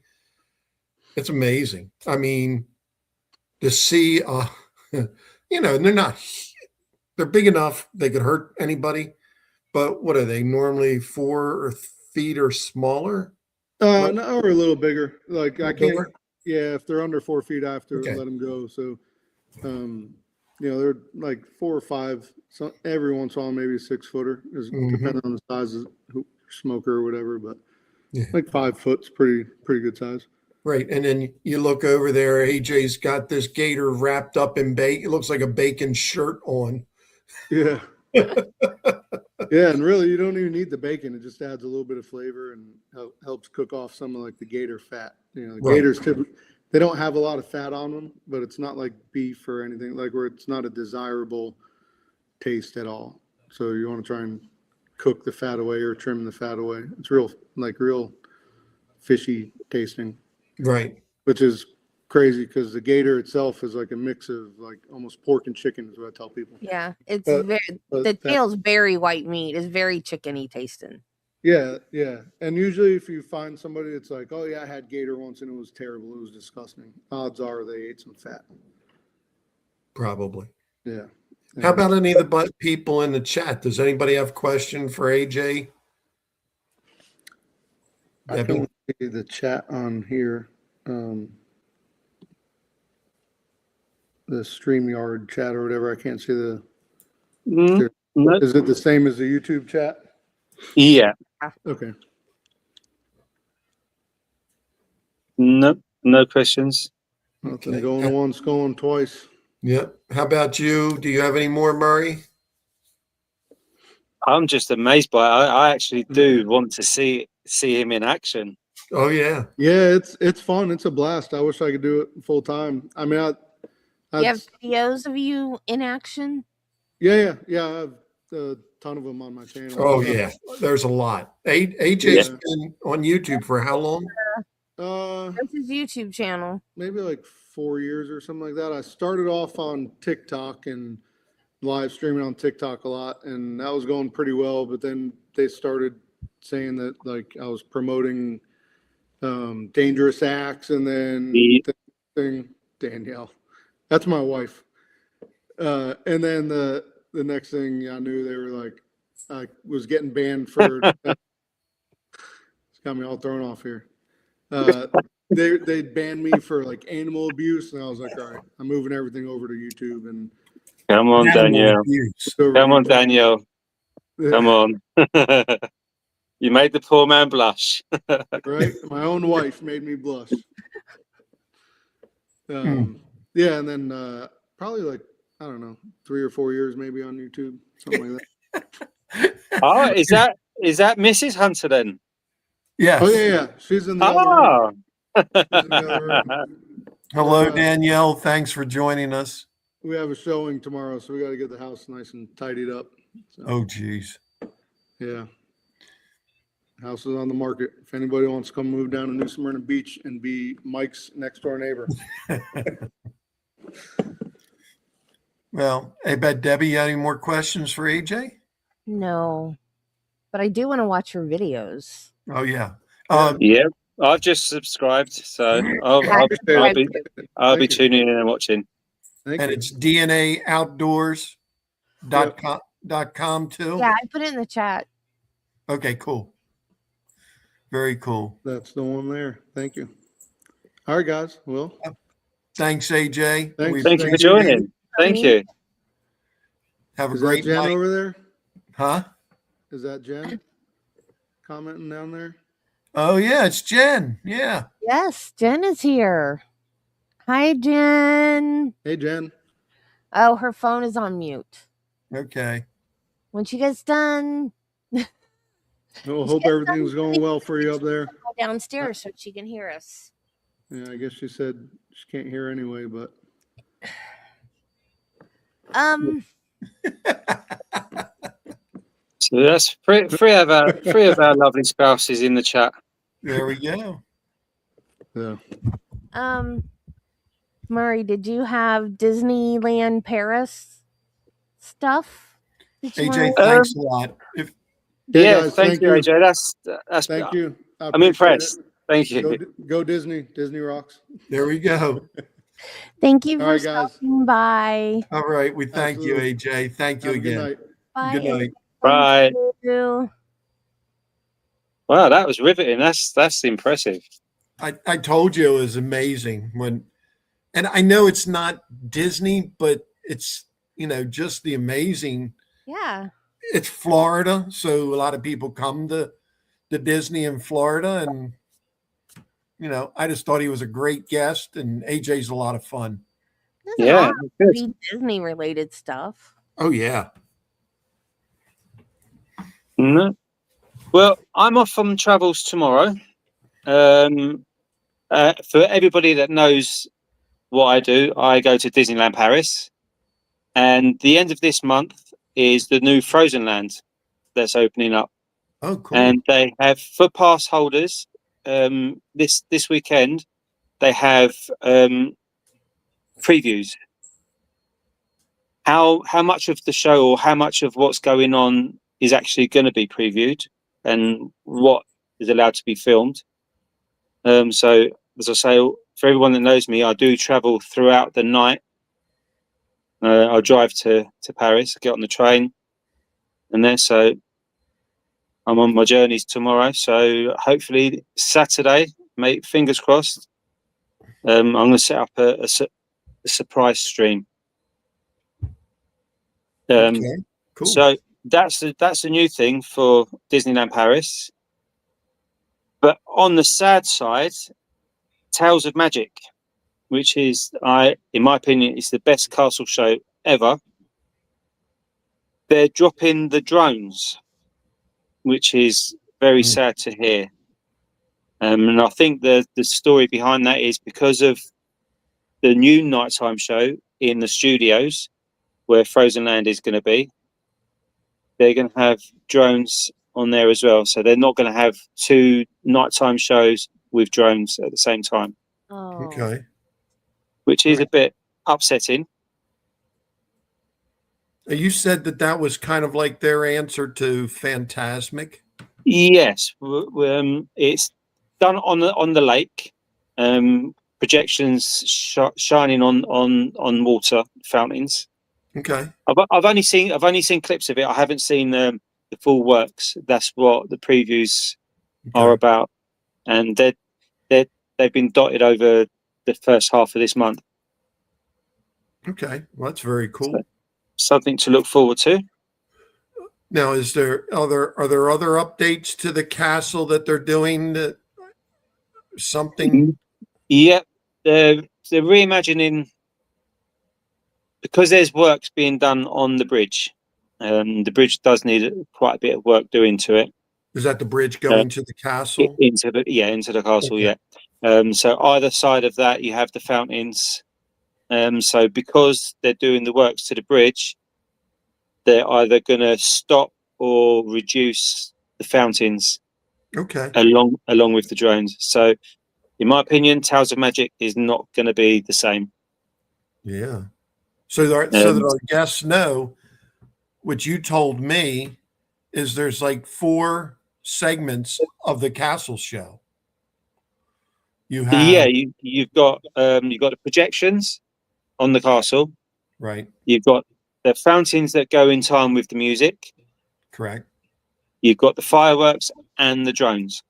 It's amazing. I mean, to see, you know, they're big enough they could hurt anybody, but what are they normally 4 feet or smaller? No, or a little bigger. Like I can't. Bigger? Yeah, if they're under 4 feet, I have to Okay. let them go. So, they're like 4 or 5. So every once in a while, maybe a 6-footer, is depending on the size of smoker or whatever. But like 5 foot's pretty good size. Right. And then you look over there, AJ's got this gator wrapped up in bacon. It looks like a bacon shirt on. Yeah. Yeah, and really, you don't even need the bacon. It just adds a little bit of flavor and helps cook off some of like the gator fat. Gators typically, they don't have a lot of fat on them, but it's not like beef or anything like where it's not a desirable taste at all. So you want to try and cook the fat away or trim the fat away. It's real fishy tasting, Right. which is crazy because the gator itself is like a mix of like almost pork and chicken is what I tell people. Yeah, it's But the tail's very white meat. It's very chickeny tasting. Yeah. And usually if you find somebody that's like, oh yeah, I had gator once and it was terrible, it was disgusting, odds are they ate some fat. Probably. Yeah. How about any of the people in the chat? Does anybody have a question for AJ? I can see the chat on here. The StreamYard chat or whatever. I can't see the. No. Is it the same as the YouTube chat? Yeah. Okay. No questions. Nothing going once, going twice. Yep. How about you? Do you have any more, Murray? I'm just amazed by it. I actually do want to see him in action. Oh yeah. Yeah, it's fun. It's a blast. I wish I could do it full time. I mean, You have videos of you in action? Yeah. I have a ton of them on my channel. Oh yeah. There's a lot. AJ's been on YouTube for how long? What's his YouTube channel? Maybe like 4 years or something like that. I started off on TikTok and live streaming on TikTok a lot, and that was going pretty well. But then they started saying that like I was promoting dangerous acts, and then Danielle, that's my wife. And then the next thing I knew, they were like, I was getting banned for. It's got me all thrown off here. They banned me for like animal abuse, and I was like, all right, I'm moving everything over to YouTube. And come on, Danielle. Come on, Danielle. Come on. You made the poor man blush. Right? My own wife made me blush. Yeah, and then probably like, I don't know, 3 or 4 years maybe on YouTube, something like that. Oh, is that Mrs. Hunter then? Yes. Oh yeah. She's in the other room. Hello, Danielle. Thanks for joining us. We have a showing tomorrow, so we got to get the house nice and tidied up. So, oh, geez. Yeah. House is on the market. If anybody wants to come move down to New Smyrna Beach and be Mike's next door neighbor. Well, I bet Debbie, you have any more questions for AJ? No, but I do want to watch your videos. Oh yeah. Yeah, I've just subscribed, so I'll be tuning in and watching. And it's DNAOutdoors.com too. Yeah, I put it in the chat. Okay, cool. Very cool. That's the one there. Thank you. All right, guys. Well, thanks, AJ. Thank you for joining. Thank you. Have a great night. Jen night. Over there? Huh? Is that Jen commenting down there? Oh yeah, it's Jen. Yeah. Yes, Jen is here. Hi, Jen. Hey, Jen. Oh, her phone is on mute. Okay. When she gets done. Well, hope everything's going well for you up there. Downstairs so she can hear us. Yeah, I guess she said she can't hear anyway, but. So that's three of our lovely spouses in the chat. There we go. Yeah. Murray, did you have Disneyland Paris stuff? AJ, thanks a lot. Guys, thank you, AJ. That's thank you. I'm impressed. Thank you. Go Disney. Disney rocks. There we go. Thank you for stopping by. All right. We thank you, AJ. Thank you again. Good night. Bye. Good night. Bye. Thank you. Wow, that was riveting. That's impressive. I told you it was amazing when, and I know it's not Disney, but it's, just the amazing. Yeah. It's Florida, so a lot of people come to Disney in Florida, and I just thought he was a great guest, and AJ's a lot of fun. Doesn't all Yeah, have to good. be Disney related stuff. Oh yeah. No. Well, I'm off on travels tomorrow. For everybody that knows what I do, I go to Disneyland Paris, and the end of this month is the new Frozen Land that's opening up, Oh, cool. and they have for pass holders. This weekend they have previews. How much of the show or how much of what's going on is actually going to be previewed, and what is allowed to be filmed. So, as I say, for everyone that knows me, I do travel throughout the night. I'll drive to Paris, get on the train, and then so I'm on my journeys tomorrow. So hopefully Saturday, mate, fingers crossed. I'm going to set up a surprise stream. Okay, cool. So that's the new thing for Disneyland Paris. But on the sad side, Tales of Magic, which is, in my opinion, is the best castle show ever. They're dropping the drones, which is very sad to hear. And I think the story behind that is because of the new nighttime show in the studios where Frozen Land is going to be. They're going to have drones on there as well. So they're not going to have two nighttime shows with drones at the same time. Oh. Okay. Which is a bit upsetting. You said that was kind of like their answer to Fantasmic. Yes, it's done on the lake. Projections shining on water fountains. Okay. I've only seen clips of it. I haven't seen the full works. That's what the previews are about, and they've been dotted over the first half of this month. Okay, well, that's very cool. So, something to look forward to. Now, are there other updates to the castle that they're doing? Something? Yep, they're reimagining, because there's works being done on the bridge. The bridge does need quite a bit of work doing to it. Is that the bridge going to the castle? Into the castle, okay. Yeah. So either side of that, you have the fountains. So because they're doing the works to the bridge, they're either going to stop or reduce the fountains. Okay. Along with the drones. So, in my opinion, Tales of Magic is not going to be the same. Yeah. So that our guests know, what you told me is there's like 4 segments of the castle show. You have you've got the projections on the castle. Right. You've got the fountains that go in time with the music. Correct. You've got the fireworks and the drones.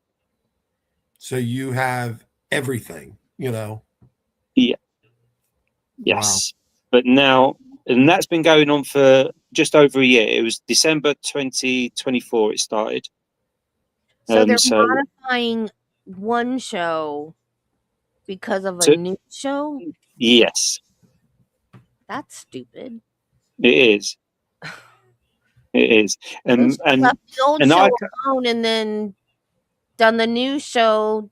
So you have everything, Yeah. Yes. Wow. But now, and that's been going on for just over a year. It was December 2024 it started. So they're modifying one show because of a new show? Yes. That's stupid. It is. It is. And left the old show alone and then done the new show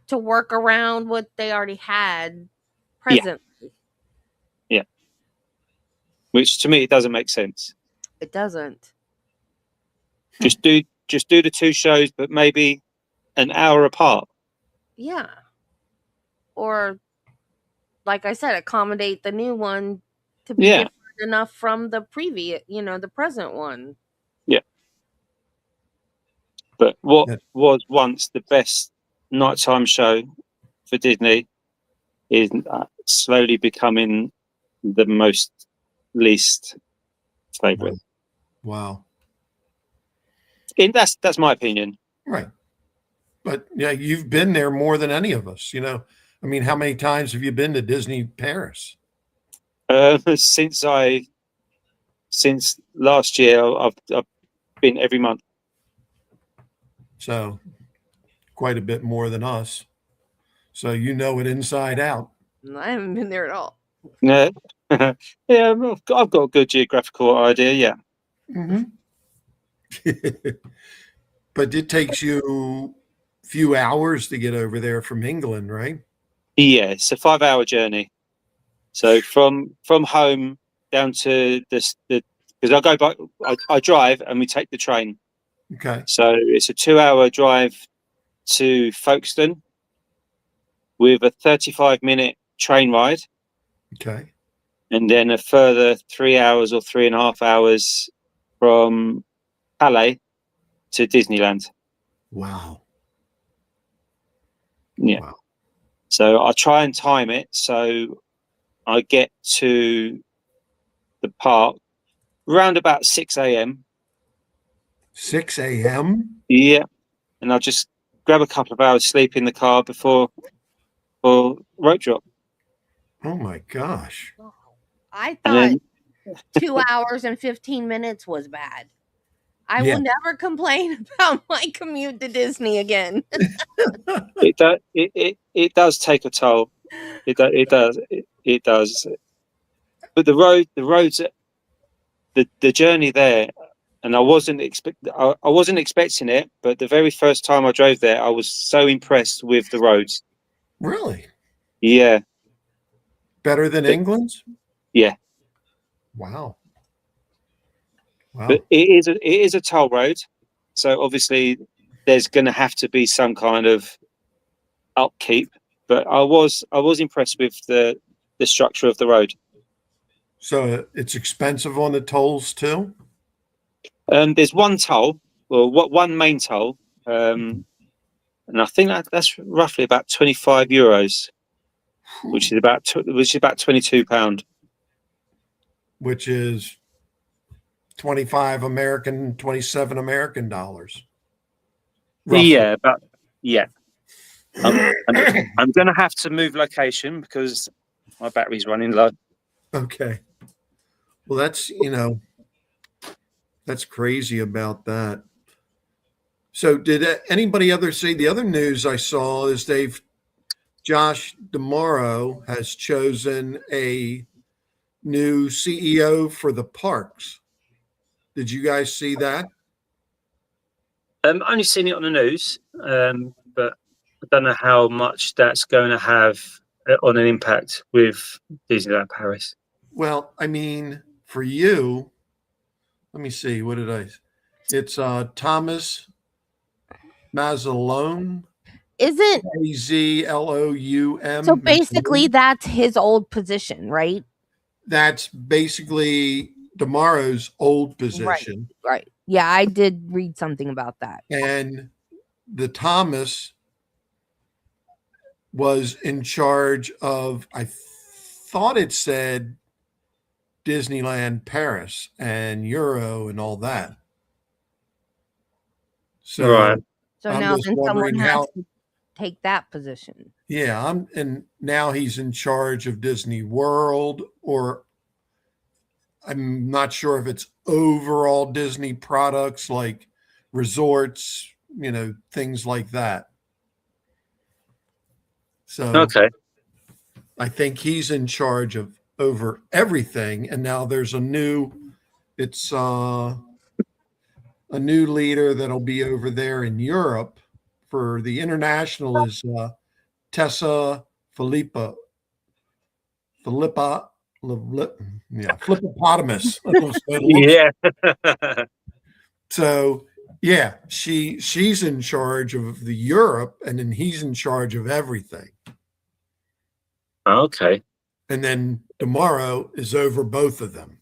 to work around what they already had presently. Yeah. Which to me it doesn't make sense. It doesn't. Just do the 2 shows, but maybe an hour apart. Yeah. Or like I said, accommodate the new one to be different enough from the previous, the present one. Yeah. But what was once the best nighttime show for Disney is slowly becoming the most least favorite. Wow. That's my opinion. Right. But yeah, you've been there more than any of us. I mean, how many times have you been to Disney Paris? Since last year, I've been every month. So quite a bit more than us. So you know it inside out. I haven't been there at all. Yeah, yeah. I've got a good geographical idea. Yeah. Mm-hmm. But it takes you a few hours to get over there from England, right? Yeah, it's a 5-hour journey. So from home down to because I go by, I drive and we take the train. Okay. So it's a 2-hour drive to Folkestone with a 35-minute train ride, Okay. and then a further 3 hours or 3.5 hours from Calais to Disneyland. Wow. Yeah. Wow. So I try and time it so I get to the park around about 6 a.m. 6 a.m.? Yeah. And I'll just grab a couple of hours sleep in the car before road drop. Oh my gosh. I And thought then 2 hours and 15 minutes was bad. I Yeah. will never complain about my commute to Disney again. it does take a toll. It does. But the roads, the journey there, and I wasn't expecting it. But the very first time I drove there, I was so impressed with the roads. Really? Yeah, Better than England's? yeah. Wow. But Wow. it is a toll road, so obviously there's going to have to be some kind of upkeep. But I was impressed with the structure of the road. So it's expensive on the tolls too? There's one toll, well, one main toll, and I think that's roughly about €25, which is about £22. Which is 25 American, 27 American dollars. Roughly. Yeah, but yeah, I'm going to have to move location because my battery's running low. Okay. Well, that's crazy about that. So did anybody ever see the other news I saw is Josh Damaro has chosen a new CEO for the parks. Did you guys see that? Only seen it on the news, but I don't know how much that's going to have on an impact with Disneyland Paris. Well, I mean, for you, let me see. What did I? It's Thomas Mazzalone, Isn't Mazloum. so basically that's his old position, right? That's basically Damaro's old position. Right. Yeah, I did read something about that. And the Thomas was in charge of, I thought it said Disneyland Paris and Euro and all that. So, Right. So I'm now just then someone wondering has how. to take that position. Yeah, and now he's in charge of Disney World, or I'm not sure if it's overall Disney products like resorts, things like that. So Okay. I think he's in charge of over everything. And now there's a new leader that'll be over there in Europe for the international is Tessa Philippa, Flippopotamus. Yeah. So yeah, she's in charge of the Europe, and then he's in charge of everything. Okay. And then tomorrow is over both of them.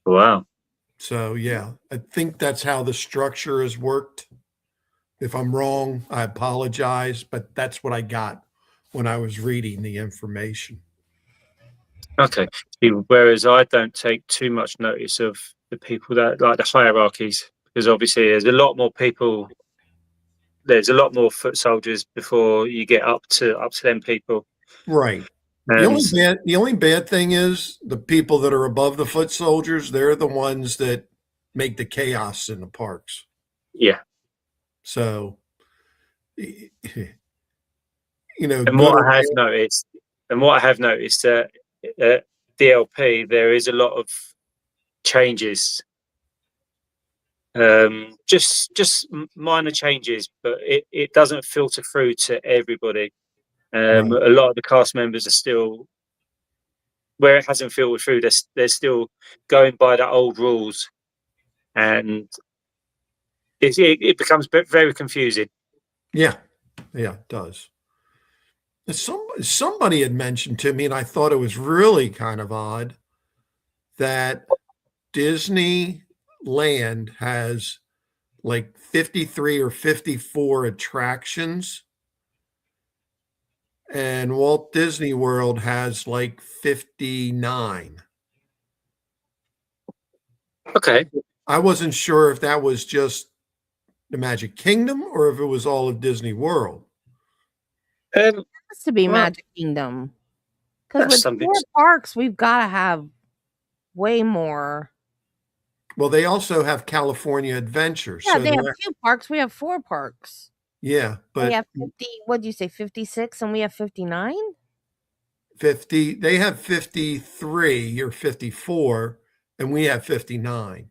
Wow. So yeah, I think that's how the structure has worked. If I'm wrong, I apologize, but that's what I got when I was reading the information. Okay. Whereas I don't take too much notice of the people that like the hierarchies, because obviously there's a lot more people there's a lot more foot soldiers before you get up to them people. Right. And The only bad thing is the people that are above the foot soldiers, they're the ones that make the chaos in the parks. yeah, So, and good or what I have noticed that at DLP there is a lot of changes, just minor changes, but it doesn't filter through to everybody. Right. A lot of the cast members are still, where it hasn't filtered through, they're still going by the old rules, and it becomes very confusing. Yeah, it does. Somebody had mentioned to me, and I thought it was really kind of odd, that Disneyland has like 53 or 54 attractions, and Walt Disney World has like 59. Okay. I wasn't sure if that was just the Magic Kingdom or if it was all of Disney World. It has to be Well, Magic Kingdom. Because that's with something. 4 parks, we've got to have way more. Well, they also have California Adventure. Yeah, So they have 2 parks. We have 4 parks. yeah, We but have 50. What do you say? 56, and we have 59. 50, they have 53 or 54, and we have 59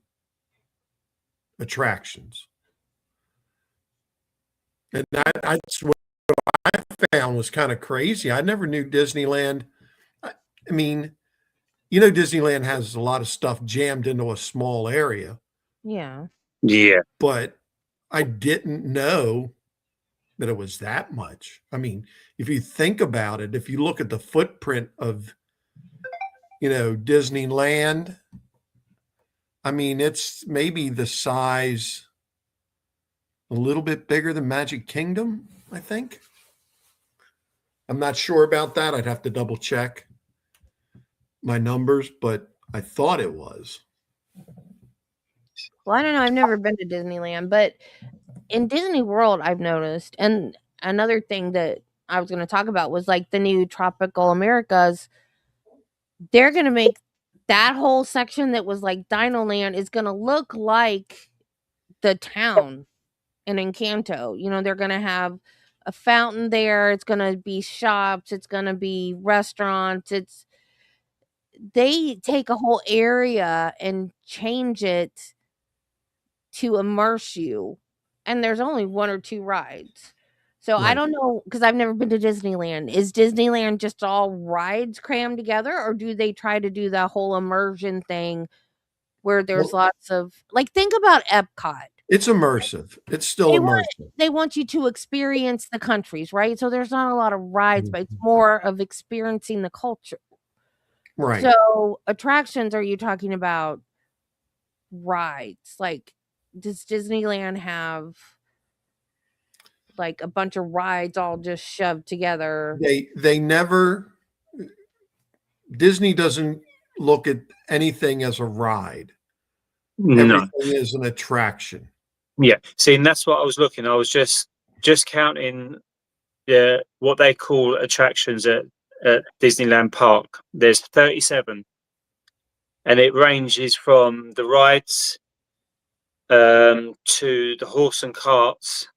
attractions. And that's what I found was kind of crazy. I never knew Disneyland. I mean, Disneyland has a lot of stuff jammed into a small area, Yeah. Yeah. but I didn't know that it was that much. I mean, if you think about it, if you look at the footprint of, Disneyland, I mean, it's maybe the size a little bit bigger than Magic Kingdom, I think. I'm not sure about that. I'd have to double check my numbers, but I thought it was. Well, I don't know. I've never been to Disneyland, but in Disney World, I've noticed, and another thing that I was going to talk about was like the new Tropical Americas. They're going to make that whole section that was like Dino Land is going to look like the town in Encanto. They're going to have a fountain there. It's going to be shops. It's going to be restaurants. They take a whole area and change it to immerse you, and there's only 1 or 2 rides. So I Right. don't know, because I've never been to Disneyland. Is Disneyland just all rides crammed together, or do they try to do that whole immersion thing where there's Well, lots of, like, think about Epcot. it's immersive. It's still They immersive. want you to experience the countries, right? So there's not a lot of rides, but it's Mhm. more of experiencing the culture. Right. So attractions, are you talking about rides? Like, does Disneyland have like a bunch of rides all just shoved together? They never Disney doesn't look at anything as a ride. No. Everything is an attraction. Yeah. See, and that's what I was looking. I was just counting what they call attractions at Disneyland Park. There's 37, and it ranges from the rides to the horse and carts,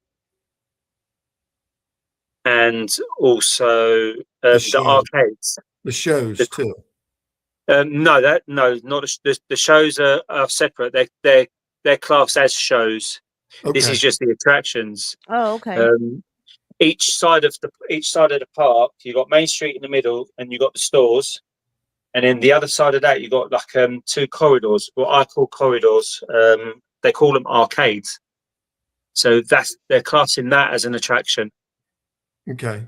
and also the arcades. The shows too. No, not the shows are separate. They're classed as shows. Okay. This is just the attractions. Oh, okay. Each side of the park, you got Main Street in the middle, and you got the stores, and then the other side of that, you got like 2 corridors. What I call corridors. They call them arcades. So they're classing that as an attraction. Okay.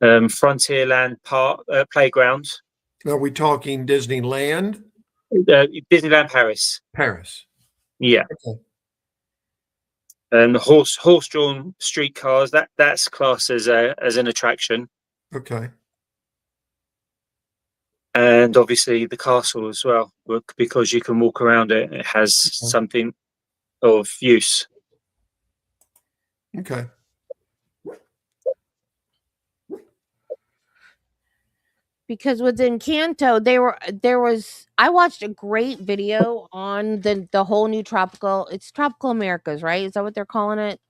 Frontierland Park Playground. Are we talking Disneyland? Disneyland Paris. Paris. Yeah. Okay. And the horse-drawn streetcars, that's classed as an attraction. Okay. And obviously the castle as well, because you can walk around it. It has something of use. Okay. Because with Encanto, I watched a great video on the whole new tropical. It's Tropical Americas, right? Is that what they're calling it?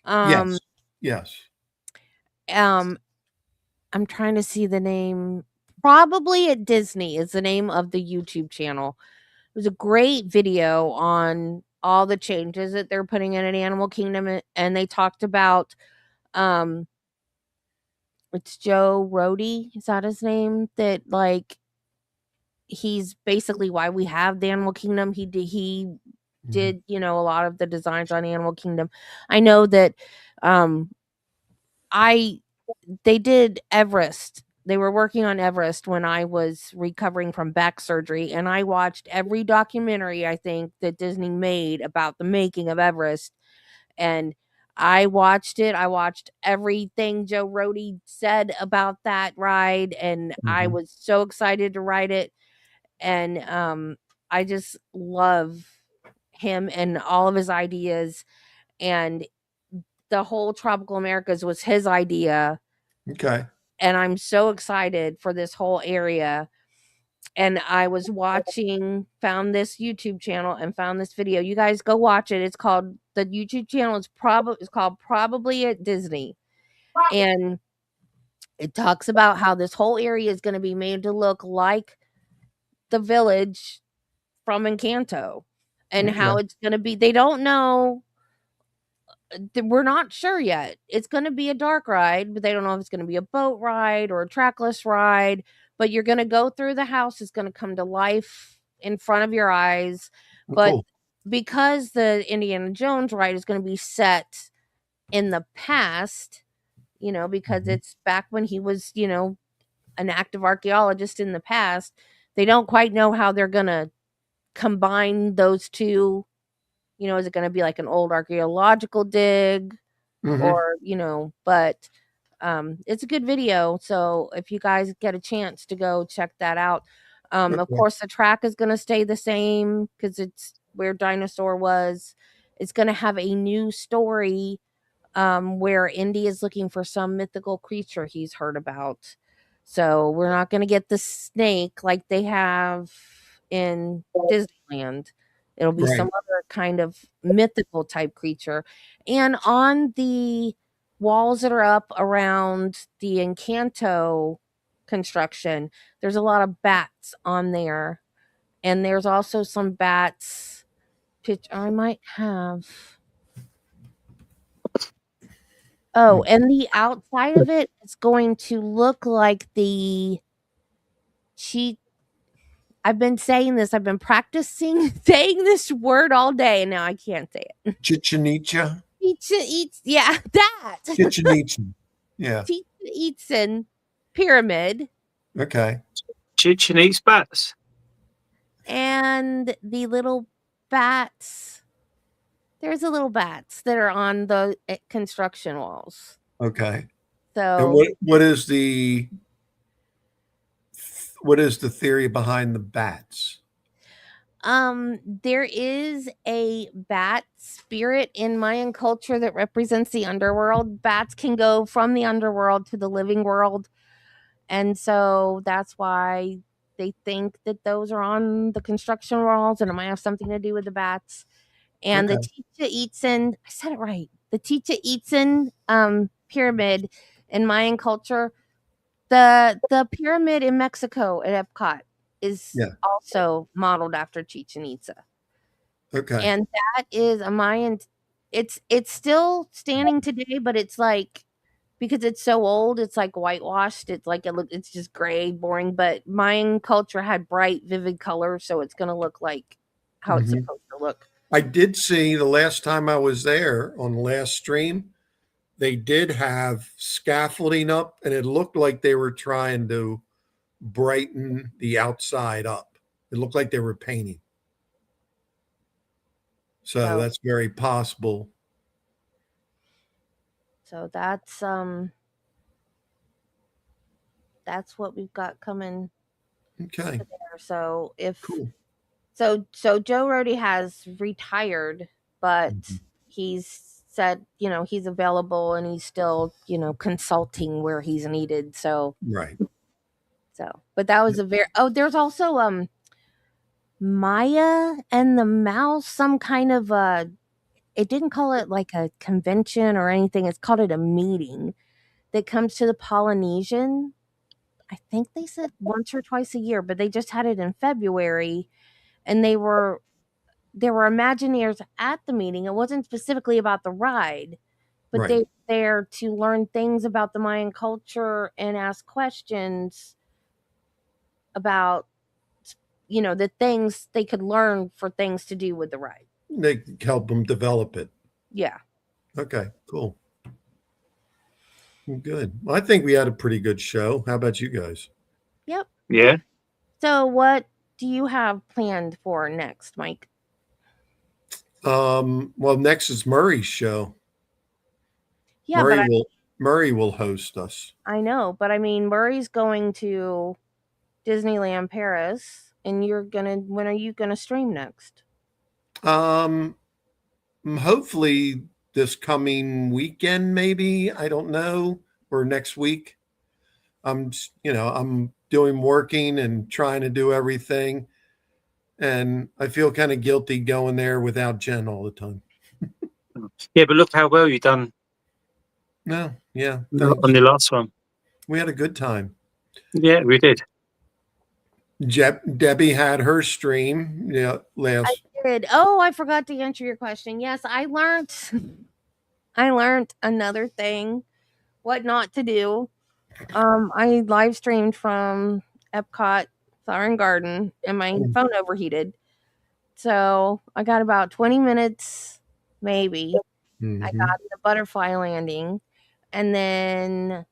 Um, Yes. Yes. um, I'm trying to see the name. Probably at Disney is the name of the YouTube channel. It was a great video on all the changes that they're putting in an Animal Kingdom, and they talked about um, it's Joe Rody, is that his name? That like he's basically why we have the Animal Kingdom. He did, a lot of the designs on Animal Kingdom. I know that um I they did Everest. They were working on Everest when I was recovering from back surgery, and I watched every documentary I think that Disney made about the making of Everest, and I watched it. I watched everything Joe Rody said about that ride, and I Mhm. was so excited to ride it. And I just love him and all of his ideas, and the whole Tropical Americas was his idea, Okay. and I'm so excited for this whole area. And I was watching, found this YouTube channel and found this video. You guys go watch it. It's called the YouTube channel is probably it's called Probably at Disney. And it talks about how this whole area is going to be made to look like the village from Encanto, and Okay. how it's going to be. They don't know, we're not sure yet. It's going to be a dark ride, but they don't know if it's going to be a boat ride or a trackless ride. But you're going to go through the house, it's going to come to life in front of your eyes. Oh, But cool. because the Indiana Jones ride is going to be set in the past, because Mhm. it's back when he was, an active archaeologist in the past, they don't quite know how they're going to combine those two. Is it going to be like an old archaeological dig, Mhm. or but it's a good video, so if you guys get a chance to go check that out. Of Okay. course the track is going to stay the same because it's where Dinosaur was. It's going to have a new story, where Indy is looking for some mythical creature he's heard about. So we're not going to get the snake like they have in Disneyland. It'll be some Right. other kind of mythical type creature. And on the walls that are up around the Encanto construction, there's a lot of bats on there. And there's also some bats. I might have. Oh, and the outside of it is going to look like the cheat. I've been saying this. I've been practicing saying this word all day, and now I can't say it. Chichen Itza. Pizza eats, yeah, that. Chichen Itza. Yeah. Pizza Eatson pyramid, Okay. Chichen eats bats. and the little bats. There's the little bats that are on the construction walls. Okay. And So what is the theory behind the bats? There is a bat spirit in Mayan culture that represents the underworld. Bats can go from the underworld to the living world. And so that's why they think that those are on the construction walls, and it might have something to do with the bats. And the Okay. Chicha Itzin, I said it right. The Chicha Itzin pyramid in Mayan culture, the pyramid in Mexico at Epcot is Yeah. also modeled after Chichen Itza. Okay. And that is a Mayan. It's still standing today, but it's like, because it's so old, it's like whitewashed. It's like it's just gray, boring. But Mayan culture had bright, vivid colors, so it's gonna look like how it's Mhm. supposed to look. I did see the last time I was there on the last stream, they did have scaffolding up, and it looked like they were trying to brighten the outside up. It looked like they were painting. So So that's very possible. so that's what we've got coming Okay. to there. So if Cool. so Joe Rody has retired, but Mhm. he's said, he's available and he's still, consulting where he's needed. So, Right. But that was there's also Maya and the Mouse, some kind of it didn't call it like a convention or anything. It's called it a meeting that comes to the Polynesian. I think they said once or twice a year, but they just had it in February, and there were Imagineers at the meeting. It wasn't specifically about the ride, but Right. they were there to learn things about the Mayan culture and ask questions about, the things they could learn for things to do with the ride. They help them develop it. Yeah. Okay, cool. Good. Well, I think we had a pretty good show. How about you guys? Yep. Yeah. So what do you have planned for next, Mike? Well, next is Murray's show. Yeah, but Murray will host us. I know, but I mean, Murray's going to Disneyland Paris, and when are you gonna stream next? Hopefully this coming weekend, maybe, I don't know, or next week. I'm doing working and trying to do everything, and I feel kind of guilty going there without Jen all the time. Yeah, but look how well you done. No, yeah, On the last one. we had a good time. Yeah, we did. Debbie had her stream. Yeah, last. I did. Oh, I forgot to answer your question. Yes, I learned. I learned another thing, what not to do. I live streamed from EPCOT Flower and Garden, and my phone overheated. So I got about 20 minutes, maybe. Mm-hmm. I got the butterfly landing, and then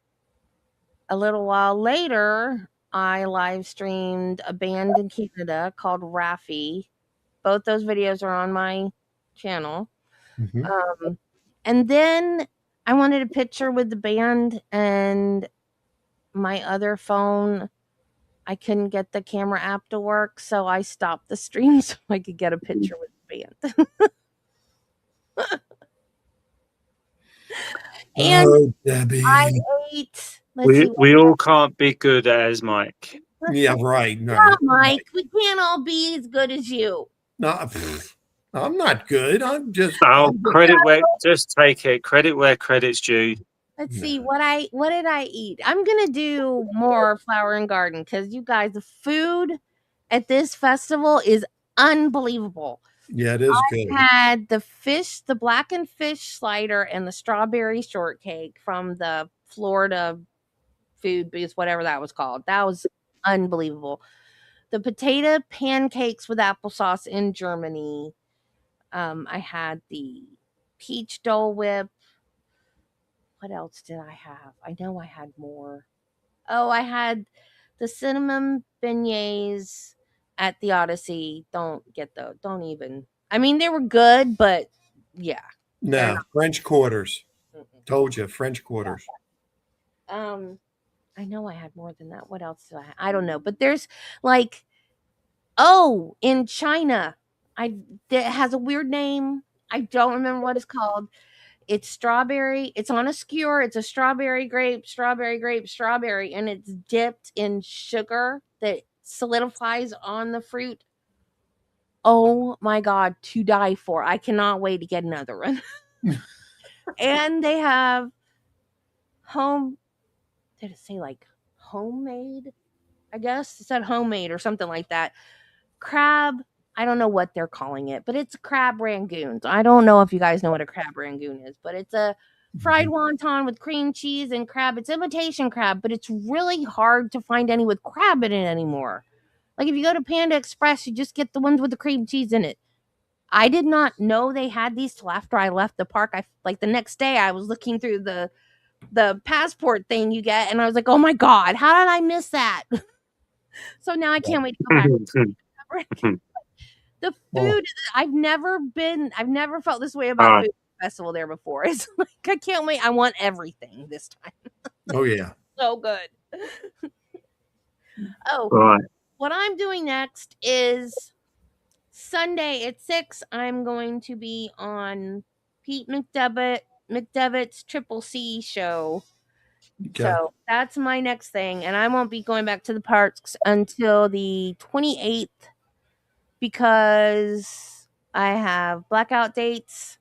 a little while later, I live streamed a band in Canada called Raffi. Both those videos are on my channel. Mm-hmm. And then I wanted a picture with the band, and my other phone, I couldn't get the camera app to work, so I stopped the stream so I could get a picture with the band. And oh, Debbie. I ate. We all can't be good as Mike. Yeah, right. Yeah, Mike, we can't all be as good as you. No, I'm not good. I'm just. Credit where, just take it. Credit where credit's due. Let's see what did I eat? I'm gonna do more Flower and Garden because you guys, the food at this festival is unbelievable. Yeah, it is good. I had the blackened fish slider and the strawberry shortcake from the Florida food booth, whatever that was called. That was unbelievable. The potato pancakes with applesauce in Germany. I had the peach Dole Whip. What else did I have? I know I had more. Oh, I had the cinnamon beignets at the Odyssey. Don't get those. Don't even. I mean, they were good, but yeah. No, French quarters. Mm-mm. Told you, French quarters. I know I had more than that. What else do I have? I don't know. But there's in China, it has a weird name. I don't remember what it's called. It's strawberry. It's on a skewer. It's a strawberry grape, and it's dipped in sugar that solidifies on the fruit. Oh my God, to die for. I cannot wait to get another one. And they have did it say homemade? I guess it said homemade or something like that. Crab. I don't know what they're calling it, but it's crab rangoons. I don't know if you guys know what a crab rangoon is, but it's a fried wonton with cream cheese and crab. It's imitation crab, but it's really hard to find any with crab in it anymore. Like if you go to Panda Express, you just get the ones with the cream cheese in it. I did not know they had these till after I left the park. The next day I was looking through the passport thing you get, and I was like, "Oh my God, how did I miss that?" So now I can't wait to go back. The food, I've never felt this way about food festival there before. It's like I can't wait. I want everything this time. Oh yeah. So good. What I'm doing next is Sunday at 6. I'm going to be on Pete McDevitt's Triple C show. Okay. So that's my next thing, and I won't be going back to the parks until the 28th because I have blackout dates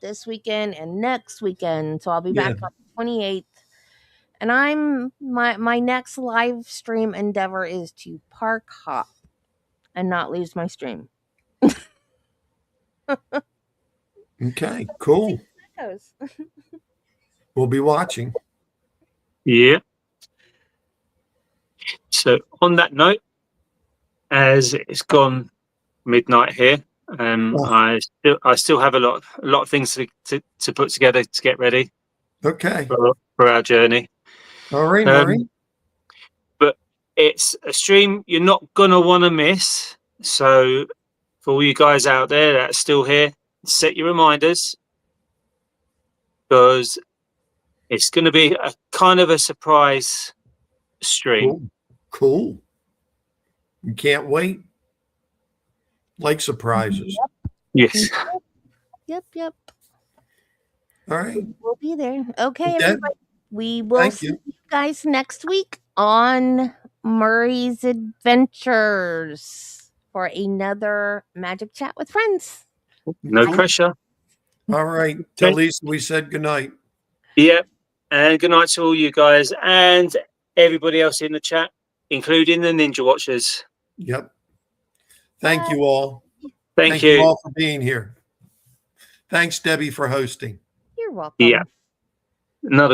this weekend and next weekend. So I'll be back on the 28th. And my next live stream endeavor is to park hop and not lose my stream. Okay, cool. We'll be watching. Yeah. So on that note, as it's gone midnight here, I still have a lot of things to put together to get ready. Okay. For our journey. All right, Murray. But it's a stream you're not gonna want to miss. So for all you guys out there that's still here, set your reminders because it's going to be a kind of a surprise stream. Cool. You can't wait. Like surprises. Yes. Yep. All right. We'll be there. Okay, everybody. We will Thank see you. you guys next week on Murray's Adventures for another Magic Chat with Friends. No pressure. All right. Tell Lisa we said goodnight. Yep. And good night to all you guys and everybody else in the chat, including the Ninja Watchers. Yep. Thank you all. Thank you all for being here. Thanks, Debbie, for hosting. You're welcome. Yeah. Another